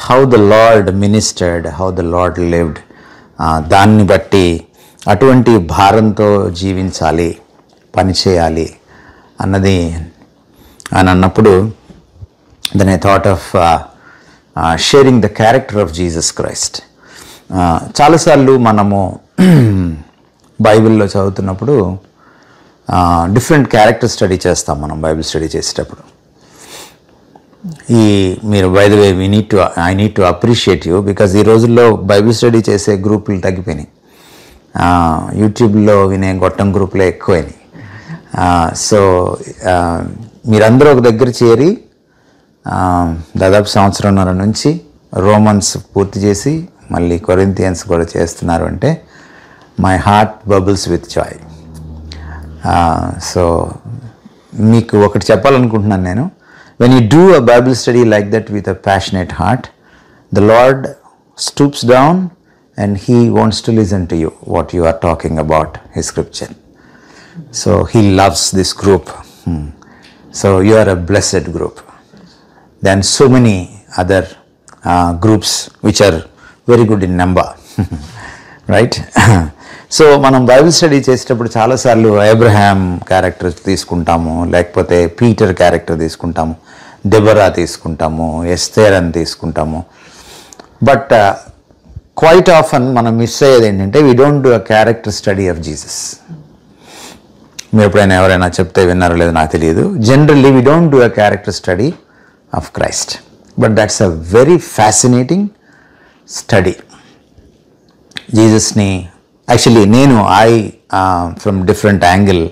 How the lord ministered, how the lord lived, దాన్ని బట్టి అటువంటి భారంతో జీవించాలి, పనిచేయాలి అన్నది అని అన్నప్పుడు then I thought of sharing the character of Jesus Christ. చాలాసార్లు మనము బైబిల్లో చదువుతున్నప్పుడు డిఫరెంట్ క్యారెక్టర్ స్టడీ చేస్తాం మనం బైబిల్ స్టడీ చేసేటప్పుడు. మీరు by the way I need to appreciate you, because ఈ రోజుల్లో బైబిల్ స్టడీ చేసే గ్రూపులు తగ్గిపోయినాయి, యూట్యూబ్లో వినే గొట్టం గ్రూపులే ఎక్కువైనాయి. సో మీరందరూ ఒక దగ్గర చేరి దాదాపు సంవత్సరంన్నర నుంచి రోమన్స్ పూర్తి చేసి మళ్ళీ కొరింథియన్స్ కూడా చేస్తున్నారు అంటే my heart bubbles with Joy. So మీకు ఒకటి చెప్పాలనుకుంటున్నాను నేను. When you do a Bible study like that with a passionate heart, the lord stoops down and he wants to listen to you, what you are talking about, his scripture. So he loves this group. So you are a blessed group than so many other groups which are very good in number. Right? So మనం Bible study చేసేటప్పుడు చాలాసార్లు Abraham character తీసుకుంటాము, లేకపోతే Peter character తీసుకుంటాము, దెబొరా తీసుకుంటాము, Esther అని తీసుకుంటాము. But quite often మనం మిస్ అయ్యేది ఏంటంటే we don't do a character study of Jesus. మీరు ఎప్పుడైనా ఎవరైనా చెప్తే విన్నారో లేదో నాకు తెలియదు. Generally we don't do a character study of Christ, but that's a very fascinating study. జీసస్ని యాక్చువల్లీ నేను ఫ్రమ్ డిఫరెంట్ యాంగిల్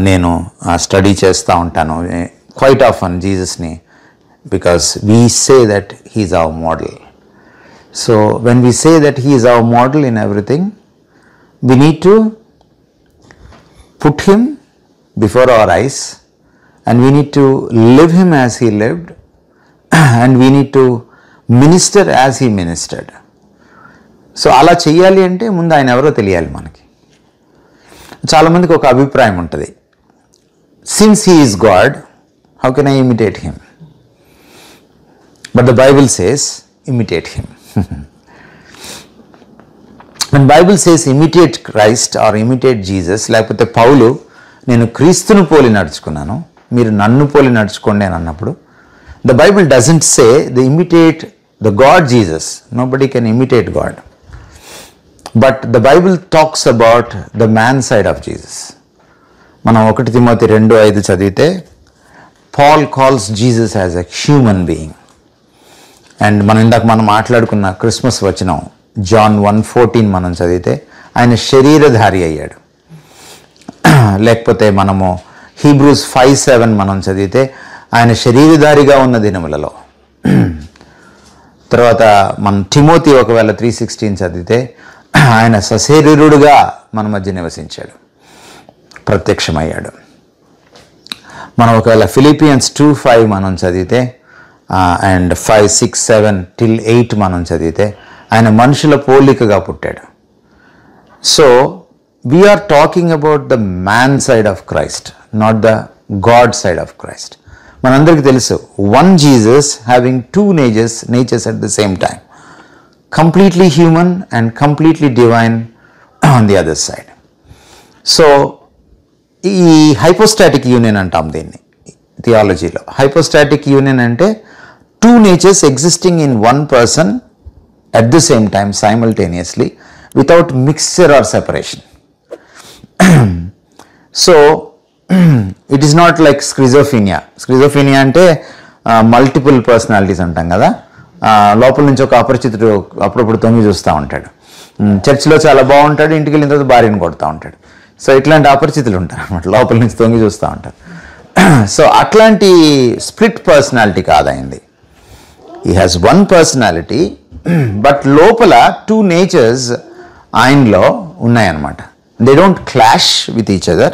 నేను స్టడీ చేస్తూ ఉంటాను క్వైట్ ఆఫన్ జీసస్ని, because we say that he is our model. So when we say that he is our model in everything, we need to put him before our eyes and we need to live him as he lived and we need to minister as he ministered. So అలా చెయ్యాలి అంటే ముందు ఆయన ఎవరో తెలియాలి మనకి. చాలామందికి ఒక అభిప్రాయం ఉంటుంది, since he is God how can I imitate him? But the Bible says imitate him. When Bible says imitate Christ or imitate Jesus, లేకపోతే పౌలు నేను క్రీస్తును పోలి నడుచుకున్నాను, మీరు నన్ను పోలి నడుచుకోండి అని అన్నప్పుడు, the Bible doesn't say they imitate the God Jesus. Nobody can imitate God. But the Bible talks about the man side of Jesus. మనం 1 తిమోతి 2:5 చదివితే Paul calls Jesus as a human being. And మనం మాట్లాడుకున్న Christmas వచనం John 1:14 మనం చదివితే ఆయన శరీరధారి అయ్యాడు. లేకపోతే మనము హీబ్రూస్ 5:7 మనం చదివితే ఆయన శరీరధారిగా ఉన్న దినములలో. తర్వాత మనం తిమోతి ఒకవేళ 3:16 చదివితే ఆయన సశరీరుడుగా మన మధ్య నివసించాడు, ప్రత్యక్షమయ్యాడు. మనం ఒకవేళ ఫిలిపియన్స్ 2:5 మనం చదివితే అండ్ 5, 6, 7 till 8 మనం చదివితే ఆయన మనుషుల పోలికగా పుట్టాడు. So we're talking about the man side of Christ, not the God side of Christ. మనందరికీ తెలుసు, one Jesus having two natures at the same time, completely human and completely divine on the other side. So ఈ hypostatic union అంటాం దీన్ని థియాలజీలో. Hypostatic union అంటే two natures existing in one person at the same time simultaneously without mixture or separation. So it is not like schizophrenia. Schizophrenia అంటే multiple personalities అంటాం కదా. లోపల నుంచి ఒక అపరిచితుడు అప్పుడప్పుడు తొంగి చూస్తూ ఉంటాడు, చర్చిలో చాలా బాగుంటాడు, ఇంటికి వెళ్ళిన తర్వాత భార్యను కొడుతూ ఉంటాడు. సో ఇట్లాంటి అపరిచితులు ఉంటారు అన్నమాట, లోపల నుంచి తొంగి చూస్తూ ఉంటారు. సో అట్లాంటి స్ప్లిట్ పర్సనాలిటీ కాదైంది. He has one personality, but లోపల two natures ఆయనలో ఉన్నాయన్నమాట. They don't clash with each other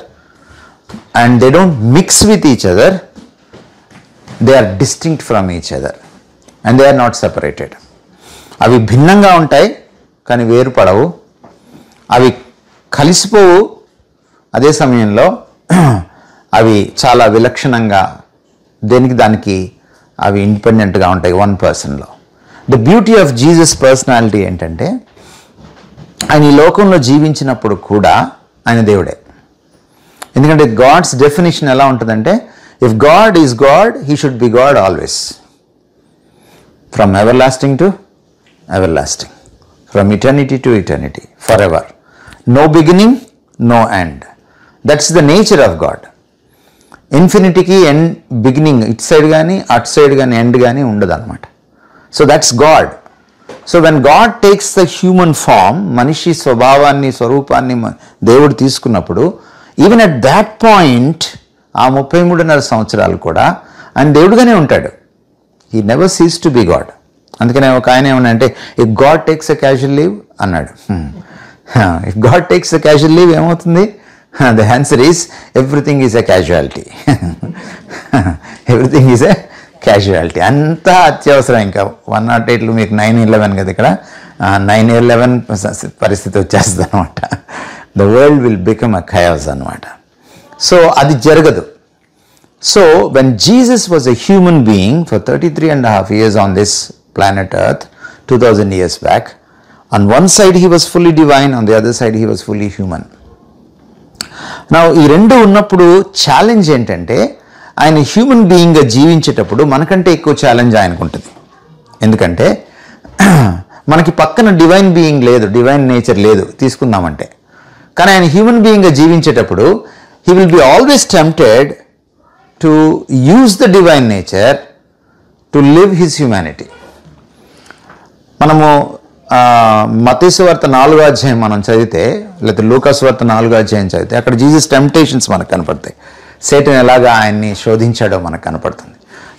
and they don't mix with each other. They are distinct from each other and they are not separated. అవి భిన్నంగా ఉంటాయి కానీ వేరుపడవు, అవి కలిసిపోవు, అదే సమయంలో అవి చాలా విలక్షణంగా దేనికి దానికి అవి ఇండిపెండెంట్గా ఉంటాయి వన్ పర్సన్లో. The beauty of Jesus personality ఏంటంటే ఆయన ఈ లోకంలో జీవించినప్పుడు కూడా ఆయన దేవుడే. ఎందుకంటే గాడ్స్ డెఫినేషన్ ఎలా ఉంటుందంటే, if God is God, he should be God always, from everlasting to everlasting, from eternity to eternity, forever, no beginning, no end. That's the nature of God. ఇన్ఫినిటీకి end, beginning ఇటు side కానీ అటు side కానీ end కానీ ఉండదు అనమాట. So that's God. So when God takes the human form, మనిషి స్వభావాన్ని, స్వరూపాన్ని దేవుడు తీసుకున్నప్పుడు, ఈవెన్ అట్ దాట్ పాయింట్, ఆ 33.5 సంవత్సరాలు కూడా ఆయన దేవుడుగానే ఉంటాడు. He never ceases to be God. అందుకనే ఒక ఆయన ఏమన్నా అంటే, if God takes a casual leave అన్నాడు. If God takes a casual leave ఏమవుతుంది? The answer is everything is a casualty. Everything is a casualty. అంతా అత్యవసరం. ఇంకా 108 మీకు 9/11 కదా, ఇక్కడ 9/11 పరిస్థితి వచ్చేస్తుంది అనమాట. The world will become a chaos అనమాట. సో అది జరగదు. So when Jesus was a human being for 33.5 years on this planet Earth, 2000 years back, on one side he was fully divine, on the other side he was fully human. Now ఈ రెండు ఉన్నప్పుడు challenge ఏంటంటే, ఆయన human బీయింగ్గా జీవించేటప్పుడు మనకంటే ఎక్కువ challenge ఆయనకు ఉంటుంది. ఎందుకంటే మనకి పక్కన డివైన్ బీయింగ్ లేదు, డివైన్ నేచర్ లేదు తీసుకుందామంటే. కానీ ఆయన human బీయింగ్గా జీవించేటప్పుడు he will be always tempted to use the divine nature to live his humanity. మనము మత్తయి సువార్త 4వ అధ్యాయం మనం చదివితే, లేకపోతే లూకా సువార్త 4వ అధ్యాయం చదివితే, అక్కడ జీసస్ టెంప్టేషన్స్ మనకు కనపడతాయి. సేటన్ ఎలాగా ఆయన్ని శోధించాడో మనకు కనపడుతుంది.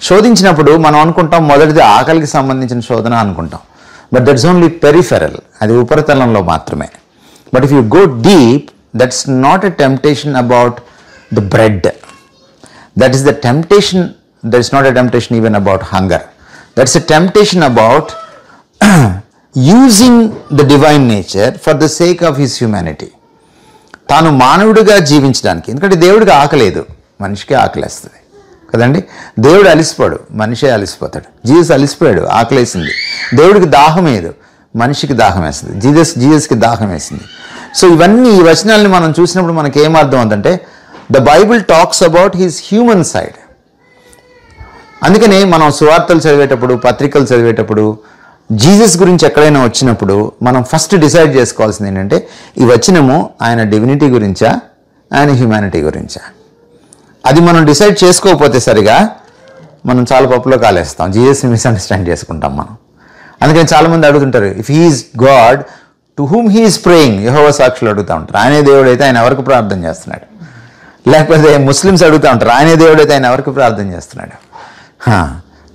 శోధించినప్పుడు మనం అనుకుంటాం మొదటిది ఆకలికి సంబంధించిన శోధన అనుకుంటాం. బట్ దట్స్ ఓన్లీ పెరిఫెరల్, అది ఉపరితలంలో మాత్రమే. But if you go deep, that's not a temptation about the bread. That is the temptation. That is not a temptation even about hunger. That's a temptation about using the divine nature for the sake of his humanity. తాను మానవుడిగా జీవించడానికి. ఎందుకంటే దేవుడికి ఆకలేదు, మనిషికి ఆకలేస్తుంది కదండి. దేవుడు అలిసిపోడు, మనిషే అలిసిపోతాడు. జీసస్ అలిసిపోయాడు, ఆకలేసింది. దేవుడికి దాహం లేదు, మనిషికి దాహం వేస్తుంది. జీసస్కి దాహం వేసింది. సో ఇవన్నీ, ఈ వచనాలని మనం చూసినప్పుడు మనకి ఏమర్థం అవుతుందంటే, the Bible talks about his human side. అందుకనే మనం సువార్తలు చదివేటప్పుడు, పత్రికలు చదివేటప్పుడు, జీసస్ గురించి ఎక్కడైనా వచ్చినప్పుడు మనం ఫస్ట్ డిసైడ్ చేసుకోవాల్సింది ఏంటంటే, ఈ వచనము ఆయన డివినిటీ గురించా, ఆయన హ్యూమానిటీ గురించా. అది మనం డిసైడ్ చేసుకోకపోతే సరిగా మనం చాలా పప్పులో కాలేస్తాం, జీసస్ని మిస్అండర్స్టాండ్ చేసుకుంటాం మనం. అందుకని చాలామంది అడుగుతుంటారు, if he is God to whom he is praying, Jehovah సాక్షులు అడుగుతూ ఉంటారు, ఆయనే దేవుడు అయితే ఆయన ఎవరికి ప్రార్థన చేస్తున్నాడు. లేకపోతే ముస్లిమ్స్ అడుగుతూ ఉంటారు, ఆయనే దేవుడు అయితే ఆయన ఎవరికి ప్రార్థన చేస్తున్నాడు.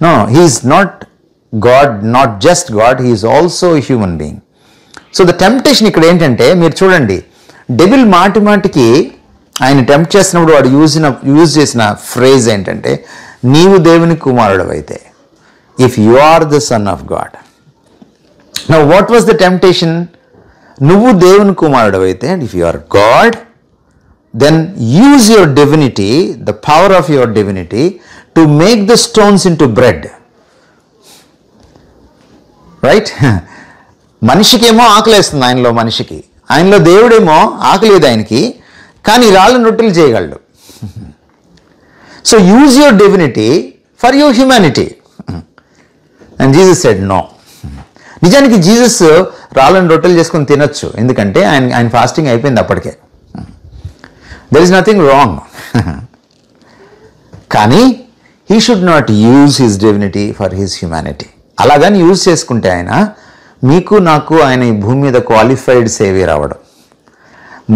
No, he is not God, not just God, he is also human being. So the temptation ఇక్కడ ఏంటంటే, మీరు చూడండి, డెవిల్ మాటికి ఆయన టెంప్ట్ చేసినప్పుడు వాడు యూజ్ చేసిన ఫ్రేజ్ ఏంటంటే, నీవు దేవుని కుమారుడు అయితే, if you are the son of God. Now what was the temptation? నువ్వు దేవుని కుమారుడు అయితే, and if you are God, then use your divinity, the power of your divinity, to make the stones into bread. Right? మనిషికేమో ఆకలేస్తుంది, ఆయనలో మనిషికి. ఆయనలో దేవుడేమో ఆకలేదు ఆయనకి, కానీ రాళ్ళను రొట్టెలు చేయగలడు. So use your divinity for your humanity. And Jesus said no. నిజానికి జీసస్ రాళ్ళను రొట్టెలు చేసుకొని తినొచ్చు, ఎందుకంటే ఆయన ఫాస్టింగ్ అయిపోయింది అప్పటికే. There is nothing wrong. కానీ he should not use his divinity for his humanity. అలాగని యూజ్ చేసుకుంటే ఆయన, మీకు నాకు ఆయన ఈ భూమి మీద క్వాలిఫైడ్ సేవియర్ అవ్వడం,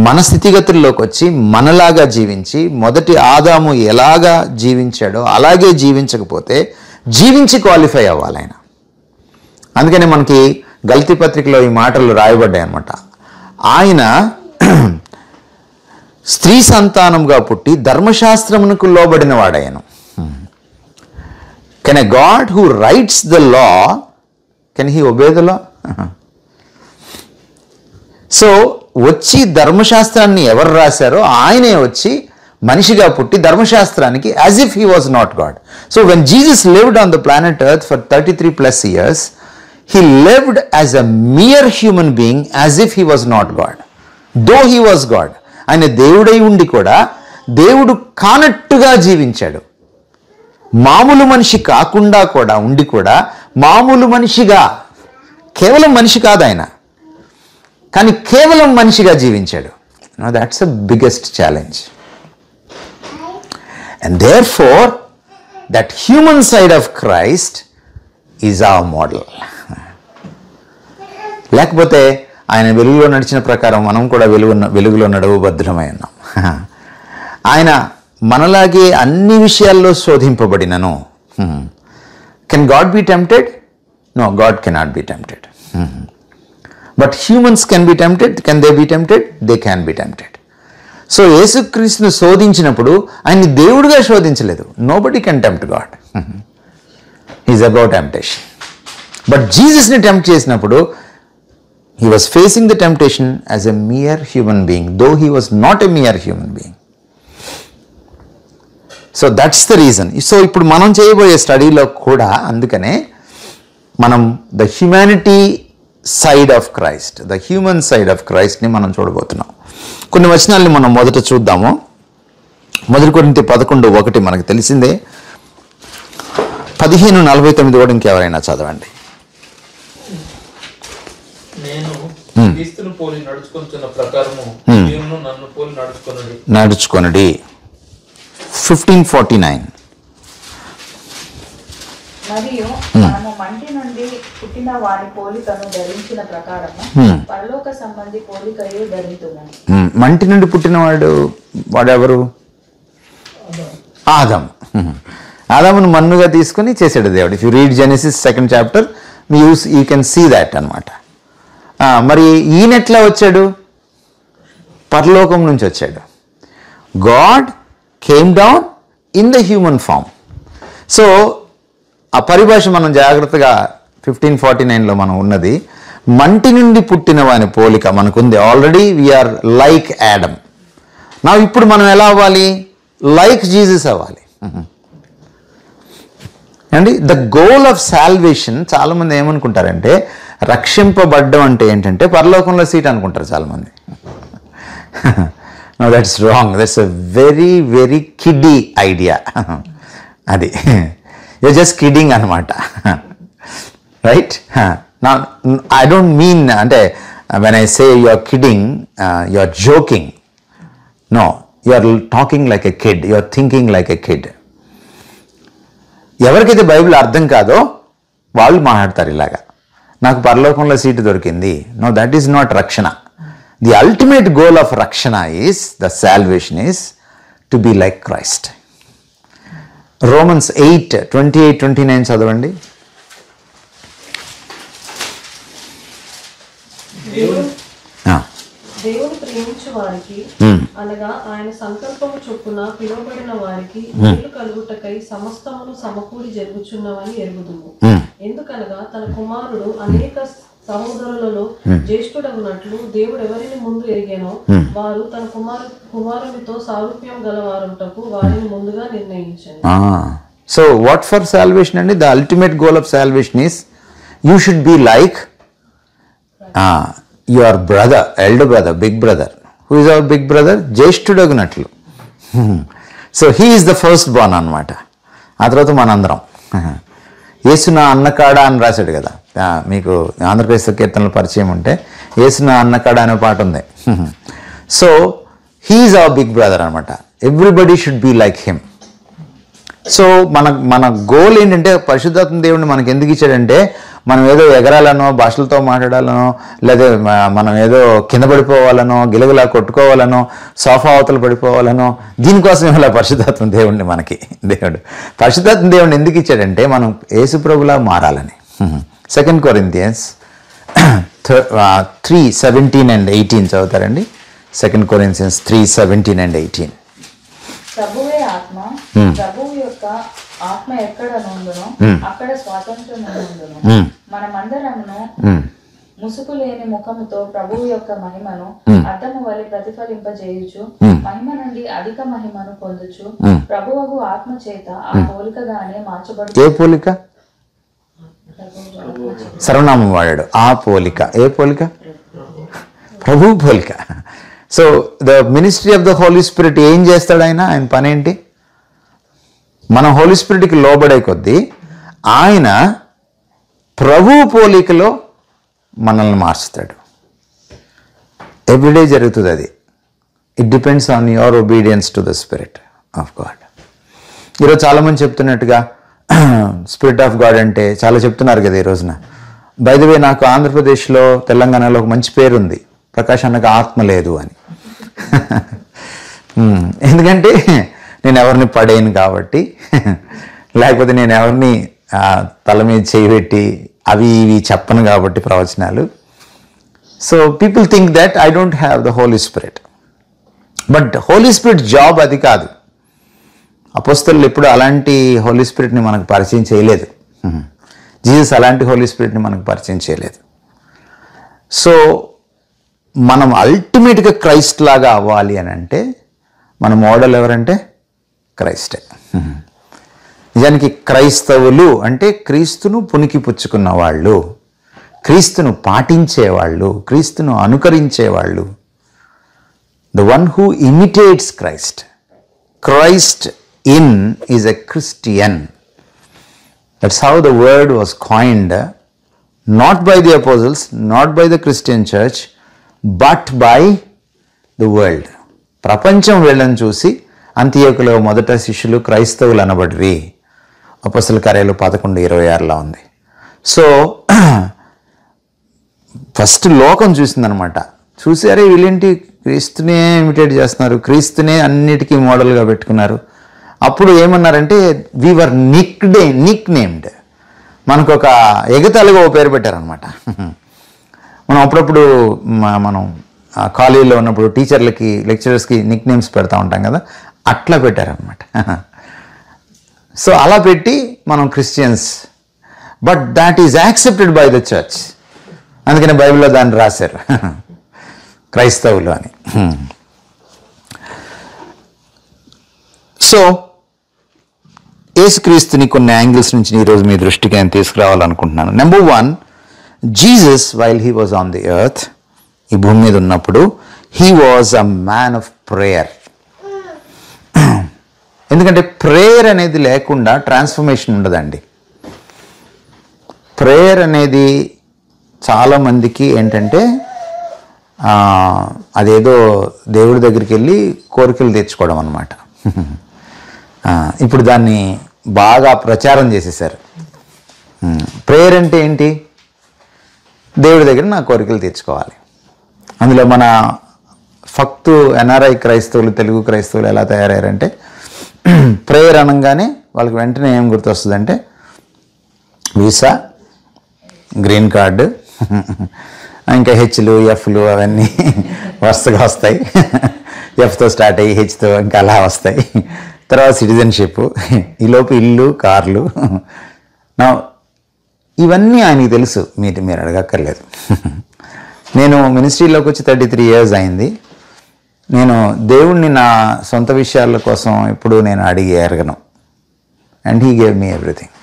మన స్థితిగతుల్లోకి వచ్చి మనలాగా జీవించి, మొదటి ఆదాము ఎలాగా జీవించాడో అలాగే జీవించకపోతే జీవించి క్వాలిఫై అవ్వాలి ఆయన. అందుకనే మనకి గల్తీ పత్రికలో ఈ మాటలు రాయబడ్డాయి అన్నమాట. ఆయన స్త్రీ సంతానంగా పుట్టి ధర్మశాస్త్రమునకు లోబడిన వాడాయను. Can a God who writes the law, can he obey the law? So వచ్చి ధర్మశాస్త్రాన్ని ఎవరు రాశారో ఆయనే వచ్చి మనిషిగా పుట్టి ధర్మశాస్త్రానికి, as if he was not God. So when Jesus lived on the planet earth for 33+ years, he lived as a mere human being as if he was not God. Though he was God. ఆయన దేవుడై ఉండి కూడా దేవుడు కానట్టుగా జీవించాడు. మామూలు మనిషి కాకుండా కూడా ఉండి కూడా మామూలు మనిషిగా, కేవలం మనిషి కాదు ఆయన, కానీ కేవలం మనిషిగా జీవించాడు. That's a biggest challenge. And therefore that human side of Christ is our model. లేకపోతే ఆయన వెలుగులో నడిచిన ప్రకారం మనం కూడా వెలుగులో నడవు భద్రమై ఉన్నాం. ఆయన మనలాగే అన్ని విషయాల్లో శోధింపబడినను. Can God be tempted? No, God cannot be tempted. But humans can be tempted. Can they be tempted? They can be tempted. So యేసుక్రీస్తును శోధించినప్పుడు ఆయన్ని దేవుడిగా శోధించలేదు. Nobody can tempt God. Is about temptation. But జీసస్ని tempt చేసినప్పుడు he was facing the temptation as a mere human being, though he was not a mere human being. So that's the reason. So ఇప్పుడు మనం చేయబోయే స్టడీలో కూడా అందుకనే మనం the humanity side of Christ, the human side of క్రైస్ట్ని మనం చూడబోతున్నాం. కొన్ని వచనాల్ని మనం మొదట చూద్దాము. 1 కొరింథీ 11:1 మనకు తెలిసిందే. 15:49 కూడా ఇంకెవరైనా చదవండి. నేను క్రీస్తును పోలి నడుచుకొనుచున్న ప్రకారము మీరును నన్ను పోలి నడుచుకొనుడి. 15:49. మరియు మనము మంటి నుండి పుట్టిన వారి పోలికను ధరించిన ప్రకారము పరలోక సంబంధి పోలికయు ధరించుము. మంటి నుండి పుట్టిన వాడెవరు? ఆదాము. ఆదామును మన్నుగా తీసుకుని చేశాడు దేవుడు. If you read Genesis 2nd chapter, you can see that అనమాట. మరి ఈయన ఎట్లా వచ్చాడు? పరలోకం నుంచి వచ్చాడు. God came down in the human form. So ఆ పరిభాష మనం జాగ్రత్తగా 15:49లో మనం ఉన్నది. మంటి నుండి పుట్టిన వాని పోలిక మనకుంది. Already we're like Adam. నా ఇప్పుడు మనం ఎలా అవ్వాలి? లైక్ జీసస్ అవ్వాలి. అండి, ద గోల్ ఆఫ్ సాల్వేషన్, చాలామంది ఏమనుకుంటారంటే రక్షింపబడ్డం అంటే ఏంటంటే పరలోకంలో సీట్ అనుకుంటారు చాలామంది. No, that's wrong. That's a very very kiddy idea. అది యూ జస్ట్ కిడ్డింగ్ అనమాట. రైట్? ఐ డోంట్ మీన్, అంటే when I say you are kidding, you are joking. No, you are talking like a kid, you are thinking like a kid. ఎవరికైతే Bible అర్థం కాదో వాళ్ళు మాట్లాడతారు ఇలాగా, నాకు పరలోకంలో సీటు దొరికింది. నో, దట్ ఈస్ నాట్ రక్షణ. ది అల్టిమేట్ గోల్ ఆఫ్ రక్షణ is, the salvation is to be like Christ. Romans 8:28-29 చదవండి. దేవుడు ప్రేమించు వారికి, అనగా ఆయన సంకల్పము చొప్పున పిలువబడిన వారికి మేలు కలుగుటకై సమస్తమును సమకూడి జరుగుచున్నవని ఎరుగుదుము. ఎందుకనగా తన కుమారుడు అనేక సహోదరులలో జ్యేష్ఠుడగునట్లు దేవుడు ఎవరిని ముందు ఎరిగానో వారు తన కుమారునితో సారూప్యం గలవారుటకు వారిని ముందుగా నిర్ణయించారు. సో వాట్ ఫర్ సాల్వేషన్ అండి? The ultimate goal of salvation is you should be like your brother, elder brother, big brother. Who is our big brother? జ్యేష్ఠుడగునట్లు. So he is the first born అనమాట. ఆ తర్వాత మనందరం. యేసు నా అన్నకాడ అని రాశాడు కదా. మీకు ఆంధ్రప్రదేశ్ కీర్తనలు పరిచయం ఉంటే యేసు నా అన్నకాడ అనే పాట ఉంది. So he is our big brother అనమాట. Everybody should be like him. So మన గోల్ ఏంటంటే, పరిశుద్ధాత్మ దేవుడిని మనకి ఎందుకు ఇచ్చాడంటే, మనం ఏదో ఎగరాలనో, భాషలతో మాట్లాడాలనో, లేదా మనం ఏదో కింద పడిపోవాలనో, గిలగిలా కొట్టుకోవాలనో, సోఫా అవతలు పడిపోవాలనో, దీనికోసం ఇలా పరిశుద్ధాత్మ దేవుడిని మనకి దేవుడు పరిశుద్ధాత్మ దేవుడిని ఎందుకు ఇచ్చాడంటే, మనం యేసుప్రభులా మారాలని. 2 Corinthians 3:17-18 చదువుతారండి. 2 Corinthians 3:17-18. ప్రభువే ఆత్మ, ప్రభువు యొక్క ఆత్మ ఎక్కడ నుండునో అక్కడ స్వాతంత్రం నుండును. మనమందరమును ముసుగు లేని ముఖముతో ప్రభువు యొక్క మహిమను అద్దము వలె ప్రతిఫలింపజేయుచు మహిమ నుండి అధిక మహిమను పొందుచు ప్రభువుకు ఆత్మ చేత ఆ పోలికగానే మార్చబడు. ఏ పోలిక? సర్వనామం వాడాడు. ఆ పోలిక. ఏ పోలిక? ప్రభు పోలిక. So the ministry of the Holy Spirit ఏం చేస్తాడు ఆయన? ఆయన పని ఏంటి? మనం హోలీ స్పిరిట్కి లోబడే కొద్దీ ఆయన ప్రభు పోలికలో మనల్ని మార్చుతాడు. ఎవ్రీడే జరుగుతుంది అది. It depends on your obedience to the spirit of God. ఈరోజు చాలామంది చెప్తున్నట్టుగా స్పిరిట్ ఆఫ్ గాడ్ అంటే చాలా చెప్తున్నారు కదా ఈ రోజున. బై ద వే, నాకు ఆంధ్రప్రదేశ్లో తెలంగాణలో ఒక మంచి పేరుంది, ప్రకాష్ అన్నకు ఆత్మ లేదు అని. ఎందుకంటే నేను ఎవరిని పడేయను కాబట్టి, లేకపోతే నేను ఎవరిని తల మీద చేయబెట్టి అవి ఇవి చెప్పను కాబట్టి ప్రవచనాలు. So people think that I don't have the Holy Spirit. But Holy Spirit job అది కాదు. అపోస్తలులు ఎప్పుడు అలాంటి హోలీ స్పిరిట్ని మనకు పరిచయం చేయలేదు. జీసస్ అలాంటి హోలీ స్పిరిట్ని మనకు పరిచయం చేయలేదు. సో మనం అల్టిమేట్గా క్రైస్ట్ లాగా అవ్వాలి అని అంటే మన మోడల్ ఎవరంటే క్రైస్టే. నిజానికి క్రైస్తవులు అంటే క్రీస్తును పునికి పుచ్చుకున్న వాళ్ళు, క్రీస్తును పాటించేవాళ్ళు, క్రీస్తును అనుకరించేవాళ్ళు. The one who imitates Christ. Christ in is a Christian. That's how the word was coined, not by the apostles, not by the Christian church, but by the world. ప్రపంచం వీళ్ళని చూసి అంతియోకులో మొదట శిష్యులు క్రైస్తవులు అనబడిరి. అపోస్తల కార్యాలు 11:26 ఉంది. సో ఫస్ట్ లోకం చూసిందనమాట. చూసి అరే వీళ్ళేంటి క్రీస్తునే ఇమిటేట్ చేస్తున్నారు, క్రీస్తునే అన్నిటికీ మోడల్గా పెట్టుకున్నారు. అప్పుడు ఏమన్నారంటే వీ వర్ నిక్ నేమ్డ్. మనకు ఒక ఎగతాళిగా ఓ పేరు పెట్టారనమాట. మనం అప్పుడప్పుడు మనం కాలేజీలో ఉన్నప్పుడు టీచర్లకి లెక్చరర్స్కి నిక్ నేమ్స్ పెడతా ఉంటాం కదా, అట్లా పెట్టారనమాట. సో అలా పెట్టి మనం Christians, but that is accepted by the church. అందుకని బైబిల్లో దాన్ని రాశారు క్రైస్తవులు అని. సో యేసుక్రీస్తుని కొన్ని యాంగిల్స్ నుంచి ఈరోజు మీ దృష్టికి నేను తీసుకురావాలనుకుంటున్నాను. Number 1, Jesus while he was on the earth, ఈ భూమి మీద ఉన్నప్పుడు, he was a man of prayer. ఎందుకంటే ప్రేయర్ అనేది లేకుండా ట్రాన్స్ఫర్మేషన్ ఉండదండి. ప్రేయర్ అనేది చాలామందికి ఏంటంటే అదేదో దేవుడి దగ్గరికి వెళ్ళి కోరికలు తెచ్చుకోవడం అన్నమాట. ఇప్పుడు దాన్ని బాగా ప్రచారం చేసేసారు. ప్రేయర్ అంటే ఏంటి? దేవుడి దగ్గర నా కోరికలు తెచ్చుకోవాలి. అందులో మన ఫక్తు ఎన్ఆర్ఐ క్రైస్తవులు, తెలుగు క్రైస్తవులు ఎలా తయారయ్యారంటే ప్రేయర్ అనగానే వాళ్ళకి వెంటనే ఏం గుర్తొస్తుందంటే వీసా, గ్రీన్ కార్డు, ఇంకా హెచ్లు ఎఫ్లు అవన్నీ వరుసగా వస్తాయి. ఎఫ్తో స్టార్ట్ అయ్యి హెచ్తో ఇంకా అలా వస్తాయి. తర్వాత సిటిజన్షిప్, ఈలోపు ఇల్లు, కార్లు. ఇవన్నీ ఆయనకి తెలుసు, మీరు అడగక్కర్లేదు. నేను మినిస్ట్రీలోకి వచ్చి 33 years అయింది. నేను దేవుణ్ణి నా సొంత విషయాల కోసం ఎప్పుడు నేను అడిగి ఎరగను. And he gave me everything.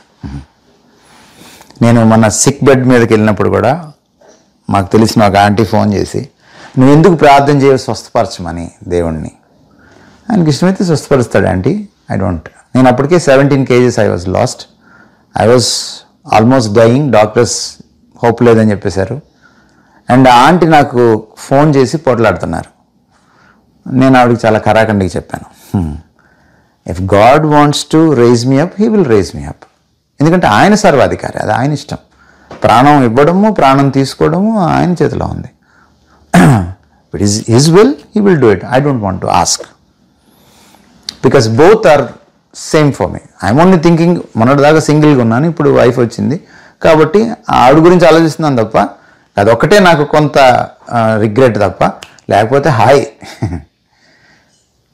నేను మన సిక్ బెడ్ మీదకి వెళ్ళినప్పుడు కూడా మాకు తెలిసిన ఒక ఆంటీ ఫోన్ చేసి, నువ్వు ఎందుకు ప్రార్థన చేయవు స్వస్థపరచమని దేవుణ్ణి. ఆయనకి ఇష్టమైతే స్వస్థపరుస్తాడు ఆంటీ, ఐ డోంట్. నేను అప్పటికే 17 kgs I was lost. I was almost dying. Doctors hope లేదని చెప్పేశారు. అండ్ ఆ ఆంటీ నాకు ఫోన్ చేసి పోట్లాడుతున్నారు. నేను ఆవిడకి చాలా కరాఖండికి చెప్పాను, if God wants to raise me up, he will raise me up. ఎందుకంటే ఆయన సర్వాధికారి, అది ఆయన ఇష్టం. ప్రాణం ఇవ్వడము, ప్రాణం తీసుకోవడము ఆయన చేతిలో ఉంది. It is his will, he will do it. I don't want to ask, because both are same for me. I'm only thinking, మొన్నటిదాకా సింగిల్గా ఉన్నాను, ఇప్పుడు వైఫ్ వచ్చింది కాబట్టి ఆవిడ గురించి ఆలోచిస్తున్నాను తప్ప, అదొక్కటే నాకు కొంత రిగ్రెట్ తప్ప, లేకపోతే హాయ్.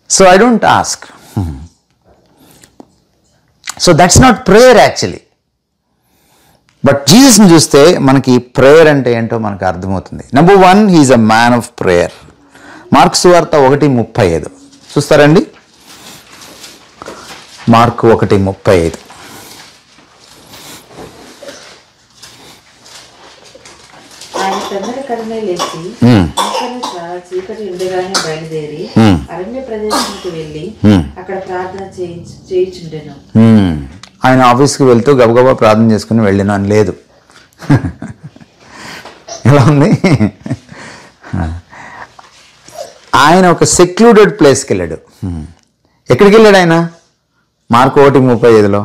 So I don't ask. So that's not prayer actually. But జీసస్ని చూస్తే మనకి ప్రేయర్ అంటే ఏంటో మనకు అర్థమవుతుంది. Number 1, he is a man of prayer. Mark సువార్త 1:35 చూస్తారండి. మార్కు 1:35. ఆయన తొందరకడనే లేచి ఇంకనూ చాలా చీకటి ఉండగానే బయలుదేరి అరణ్య ప్రదేశానికి వెళ్ళి అక్కడ ప్రార్థన చేయించుండెను. ఆయన ఆఫీస్కి వెళ్తూ గబగబా ప్రార్థన చేసుకుని వెళ్ళినా అని లేదు. ఎలా ఉంది? ఆయన ఒక సెక్లూడెడ్ ప్లేస్కి వెళ్ళాడు. ఎక్కడికి వెళ్ళాడు ఆయన? మార్కు 1:35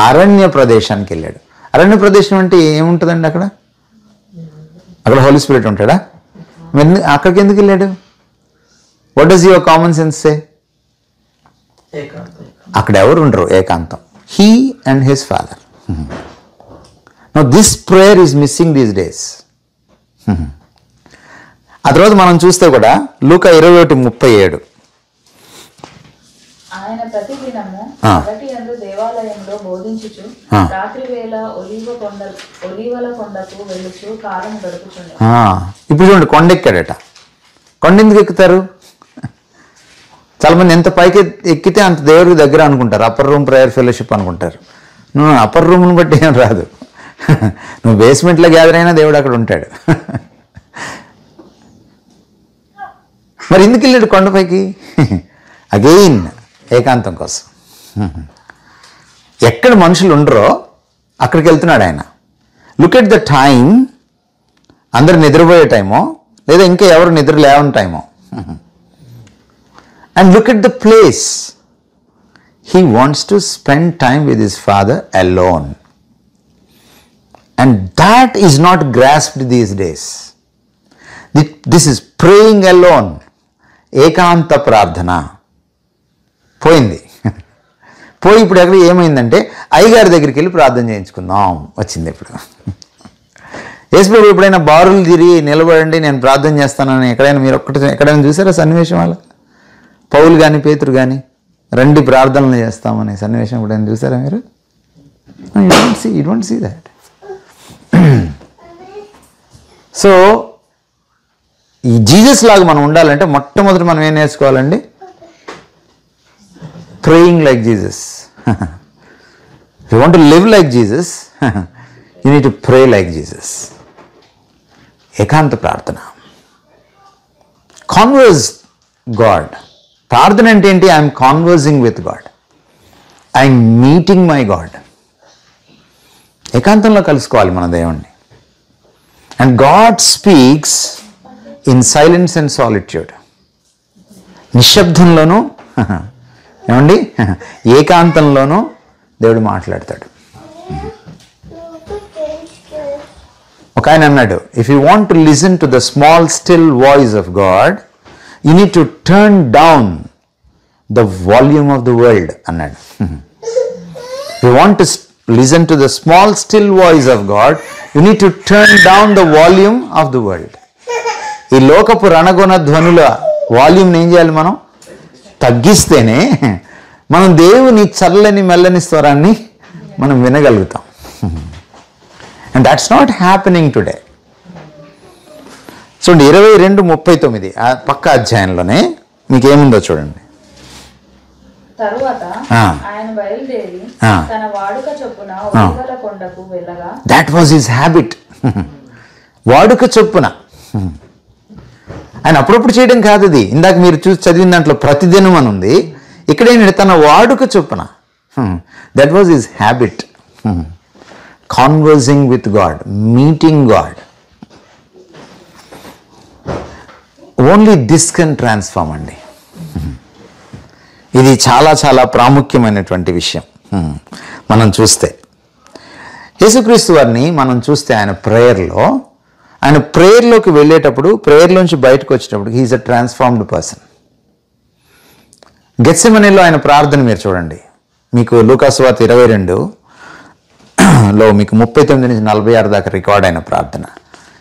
అరణ్య ప్రదేశానికి వెళ్ళాడు. అరణ్య ప్రదేశం అంటే ఏముంటుందండి అక్కడ? అక్కడ హోలీ స్పిరిట్ ఉంటాడా? అక్కడికి ఎందుకు వెళ్ళాడు? What does your common sense say? అక్కడ ఎవరు ఉండరు, ఏకాంతం. He and his father. Now this prayer is missing these days. ఆ తర్వాత మనం చూస్తే కూడా లూకా 21:37 ఆయన ప్రతిదినము ఒకటి యందు దేవాలయంలో బోధించుచు రాత్రి వేళ ఒలీవల కొండకు వెళ్ళుచు కాలం గడుపుచుండెను. ఇప్పుడు చూడండి, కొండ ఎక్కాడట. కొండ ఎందుకు ఎక్కుతారు? చాలా మంది ఎంత పైకి ఎక్కితే అంత దేవుడికి దగ్గర అనుకుంటారు. అప్పర్ రూమ్ ప్రేయర్ ఫెలోషిప్ అనుకుంటారు. నువ్వు అప్పర్ రూమ్ని బట్టి ఏం రాదు. నువ్వు బేస్మెంట్లో గ్యాదర్ అయినా దేవుడు అక్కడ ఉంటాడు. మరి ఎందుకు వెళ్ళాడు కొండపైకి? అగెయిన్ ఏకాంతం కోసం. ఎక్కడ మనుషులు ఉండరో అక్కడికి వెళ్తున్నాడు ఆయన. Look at the time. అందరు నిద్రపోయే టైమో లేదా ఇంకా ఎవరు నిద్ర లేవని టైమో. And look at the place. He wants to spend time with his father alone. And that is not grasped these days. This is praying alone. ఏకాంత ప్రార్థన పోయింది. పోయి ఇప్పుడు ఎక్కడ ఏమైందంటే అయ్యగారి దగ్గరికి వెళ్ళి ప్రార్థన చేయించుకుందాం వచ్చింది. ఇప్పుడు యేసుప్రభు ఎప్పుడైనా బారులు తిరిగి నిలబడండి నేను ప్రార్థన చేస్తానని ఎక్కడైనా మీరు ఎక్కడైనా చూసారా సన్నివేశం? వాళ్ళ పౌలు కానీ పేతురు కానీ రండి ప్రార్థనలు చేస్తామనే సన్నివేశం ఎప్పుడైనా చూసారా మీరు? You don't see that. So ఈ జీసస్ లాగా మనం ఉండాలంటే మొట్టమొదటి మనం ఏం నేర్చుకోవాలండి? Praying like Jesus. You want to live like Jesus, you need to pray like Jesus. ఏకాంత ప్రార్థన. Converse God. ప్రార్థన అంటే ఏంటి? I'm conversing with God, I'm meeting my God. ఏకాంతంలో కలుసుకోవాలి మన దేవుణ్ణి. And God speaks in silence and solitude. నిశ్శబ్దంలోనూ ఏమండి ఏకాంతంలోనూ దేవుడు మాట్లాడతాడు. ఒక ఆయన అన్నాడు, if you want to listen to the small still voice of God you need to turn down the volume of the world అన్నాడు. You want to listen to the small still voice of God you need to turn down the volume of the world. ఈ లోకపు రణగుణ ధ్వనుల వాల్యూమ్ని ఏం చేయాలి? మనం తగ్గిస్తేనే మనం దేవుని చల్లని మెల్లని స్వరాన్ని మనం వినగలుగుతాం. And that's not happening today. చూడండి 22:39 ఆ పక్క అధ్యాయంలోనే మీకు ఏముందో చూడండి. తరువాత ఆయన బయలుదేరి తన వాడుక చొప్పున ఒలీవల కొండకు వెళ్ళగా. That was his habit. వాడుక చొప్పున. ఆయన అప్పుడప్పుడు చేయడం కాదు అది. ఇందాక మీరు చూసి చదివిన దాంట్లో ప్రతిదినం అని ఉంది. ఇక్కడేంటంటే తన వాడుక చొప్పున. That was his habit. Conversing with God, meeting God. Only this can transform అండి. ఇది చాలా చాలా ప్రాముఖ్యమైనటువంటి విషయం. మనం చూస్తే యేసుక్రీస్తు వారిని మనం చూస్తే ఆయన ప్రేయర్లోకి వెళ్ళేటప్పుడు, ప్రేయర్లోంచి బయటకు వచ్చేటప్పుడు హీఈస్ అ ట్రాన్స్ఫార్మ్డ్ పర్సన్. గెత్సెమనీలో ఆయన ప్రార్థన మీరు చూడండి. మీకు లూకా సువార్త 22లో మీకు 39-46 దాకా రికార్డ్ అయిన ప్రార్థన.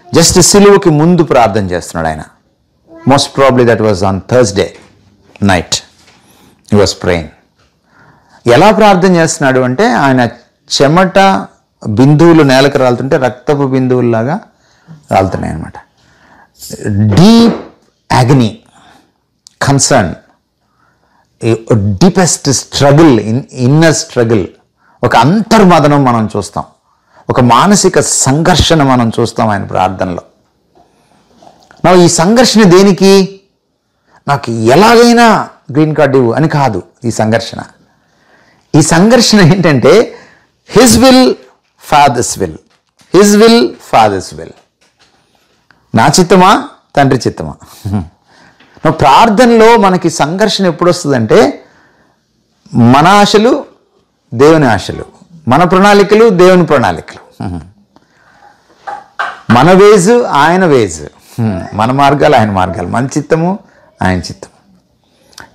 జస్ట్ సిలువకి ముందు ప్రార్థన చేస్తున్నాడు ఆయన. Most probably that was on Thursday night he was praying. ఎలా ప్రార్థన చేస్తున్నాడు అంటే ఆయన చెమట బిందువులు నేలకు రాలుతుంటే రక్తపు బిందువుల్లాగా రాలుతున్నాయి అన్నమాట. Deep agony, concern, deepest struggle, inner struggle, ఒక అంతర్మదనం మనం చూస్తాం. ఒక మానసిక సంఘర్షణ మనం చూస్తాం ఆయన ప్రార్థనలో. ఈ సంఘర్షణ దేనికి? నాకు ఎలాగైనా గ్రీన్ కార్డ్ ఇవ్వు అని కాదు. ఈ సంఘర్షణ ఏంటంటే his will fathers will, his will fathers will. నా చిత్తమా తండ్రి చిత్తమా? ప్రార్థనలో మనకి సంఘర్షణ ఎప్పుడు వస్తుందంటే మన ఆశలు దేవుని ఆశలు, మన ప్రణాళికలు దేవుని ప్రణాళికలు, మన వేజు ఆయన వేజు, మన మార్గాలు ఆయన మార్గాలు, మన చిత్తము ఆయన చిత్తం.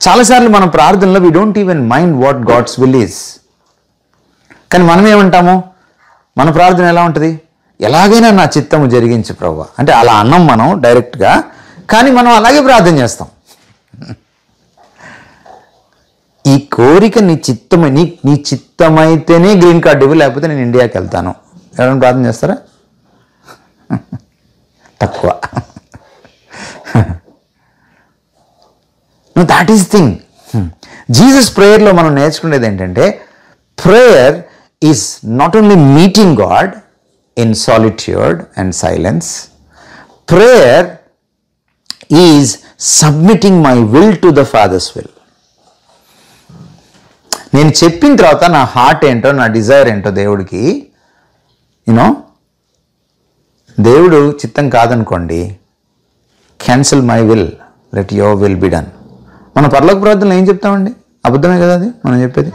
చాలాసార్లు మన ప్రార్థనలో we don't even mind what God's will is. కానీ మనం ఏమంటాము? మన ప్రార్థన ఎలా ఉంటుంది? ఎలాగైనా నా చిత్తము జరిగించు ప్రభువా అంటే అలా అన్నాం మనం డైరెక్ట్గా, కానీ మనం అలాగే ప్రార్థన చేస్తాం. ఈ కోరిక నీ చిత్తమైతేనే గ్రీన్ కార్డ్ ఇవ్వు, లేకపోతే నేను ఇండియాకి వెళ్తాను. ఎవరైనా ప్రార్థన చేస్తారా? తక్కువ. That is thing. జీసస్ ప్రేయర్లో మనం నేర్చుకునేది ఏంటంటే prayer is not only meeting God in solitude and silence. Prayer is submitting my will to the fathers will. నేను చెప్పిన తర్వాత నా హార్ట్ ఏంటో, నా డిజైర్ ఏంటో దేవుడికి, దేవుడు చిత్తం కాదనుకోండి, cancel my will, let your will be done. మన పరలోక ప్రార్థనలో ఏం చెప్తామండి? అబద్ధమే కదా అది మనం చెప్పేది.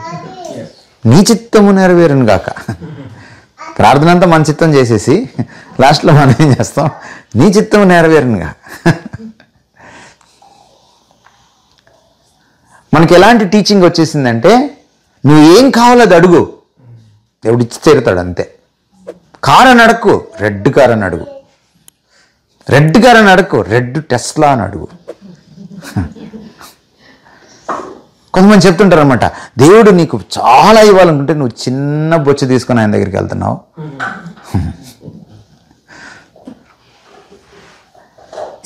నీ చిత్తము నెరవేరును గాక. ప్రార్థన అంతా మన చిత్తం చేసేసి లాస్ట్లో మనం ఏం చేస్తాం? నీ చిత్తము నెరవేరునుగా. మనకి ఎలాంటి టీచింగ్ వచ్చేసిందంటే నువ్వు ఏం కావాలో అది అడుగు, దేవుడు ఇచ్చి తీరుతాడు అంతే. కారు అని అడక్కు, రెడ్ కార్ అని అడుగు. రెడ్ కార్ అని అడక్కు, రెడ్ టెస్లా అని అడుగు. కొంతమంది చెప్తుంటారు అనమాట, దేవుడు నీకు చాలా ఇవ్వాలనుకుంటే నువ్వు చిన్న బొచ్చు తీసుకొని ఆయన దగ్గరికి వెళ్తున్నావు.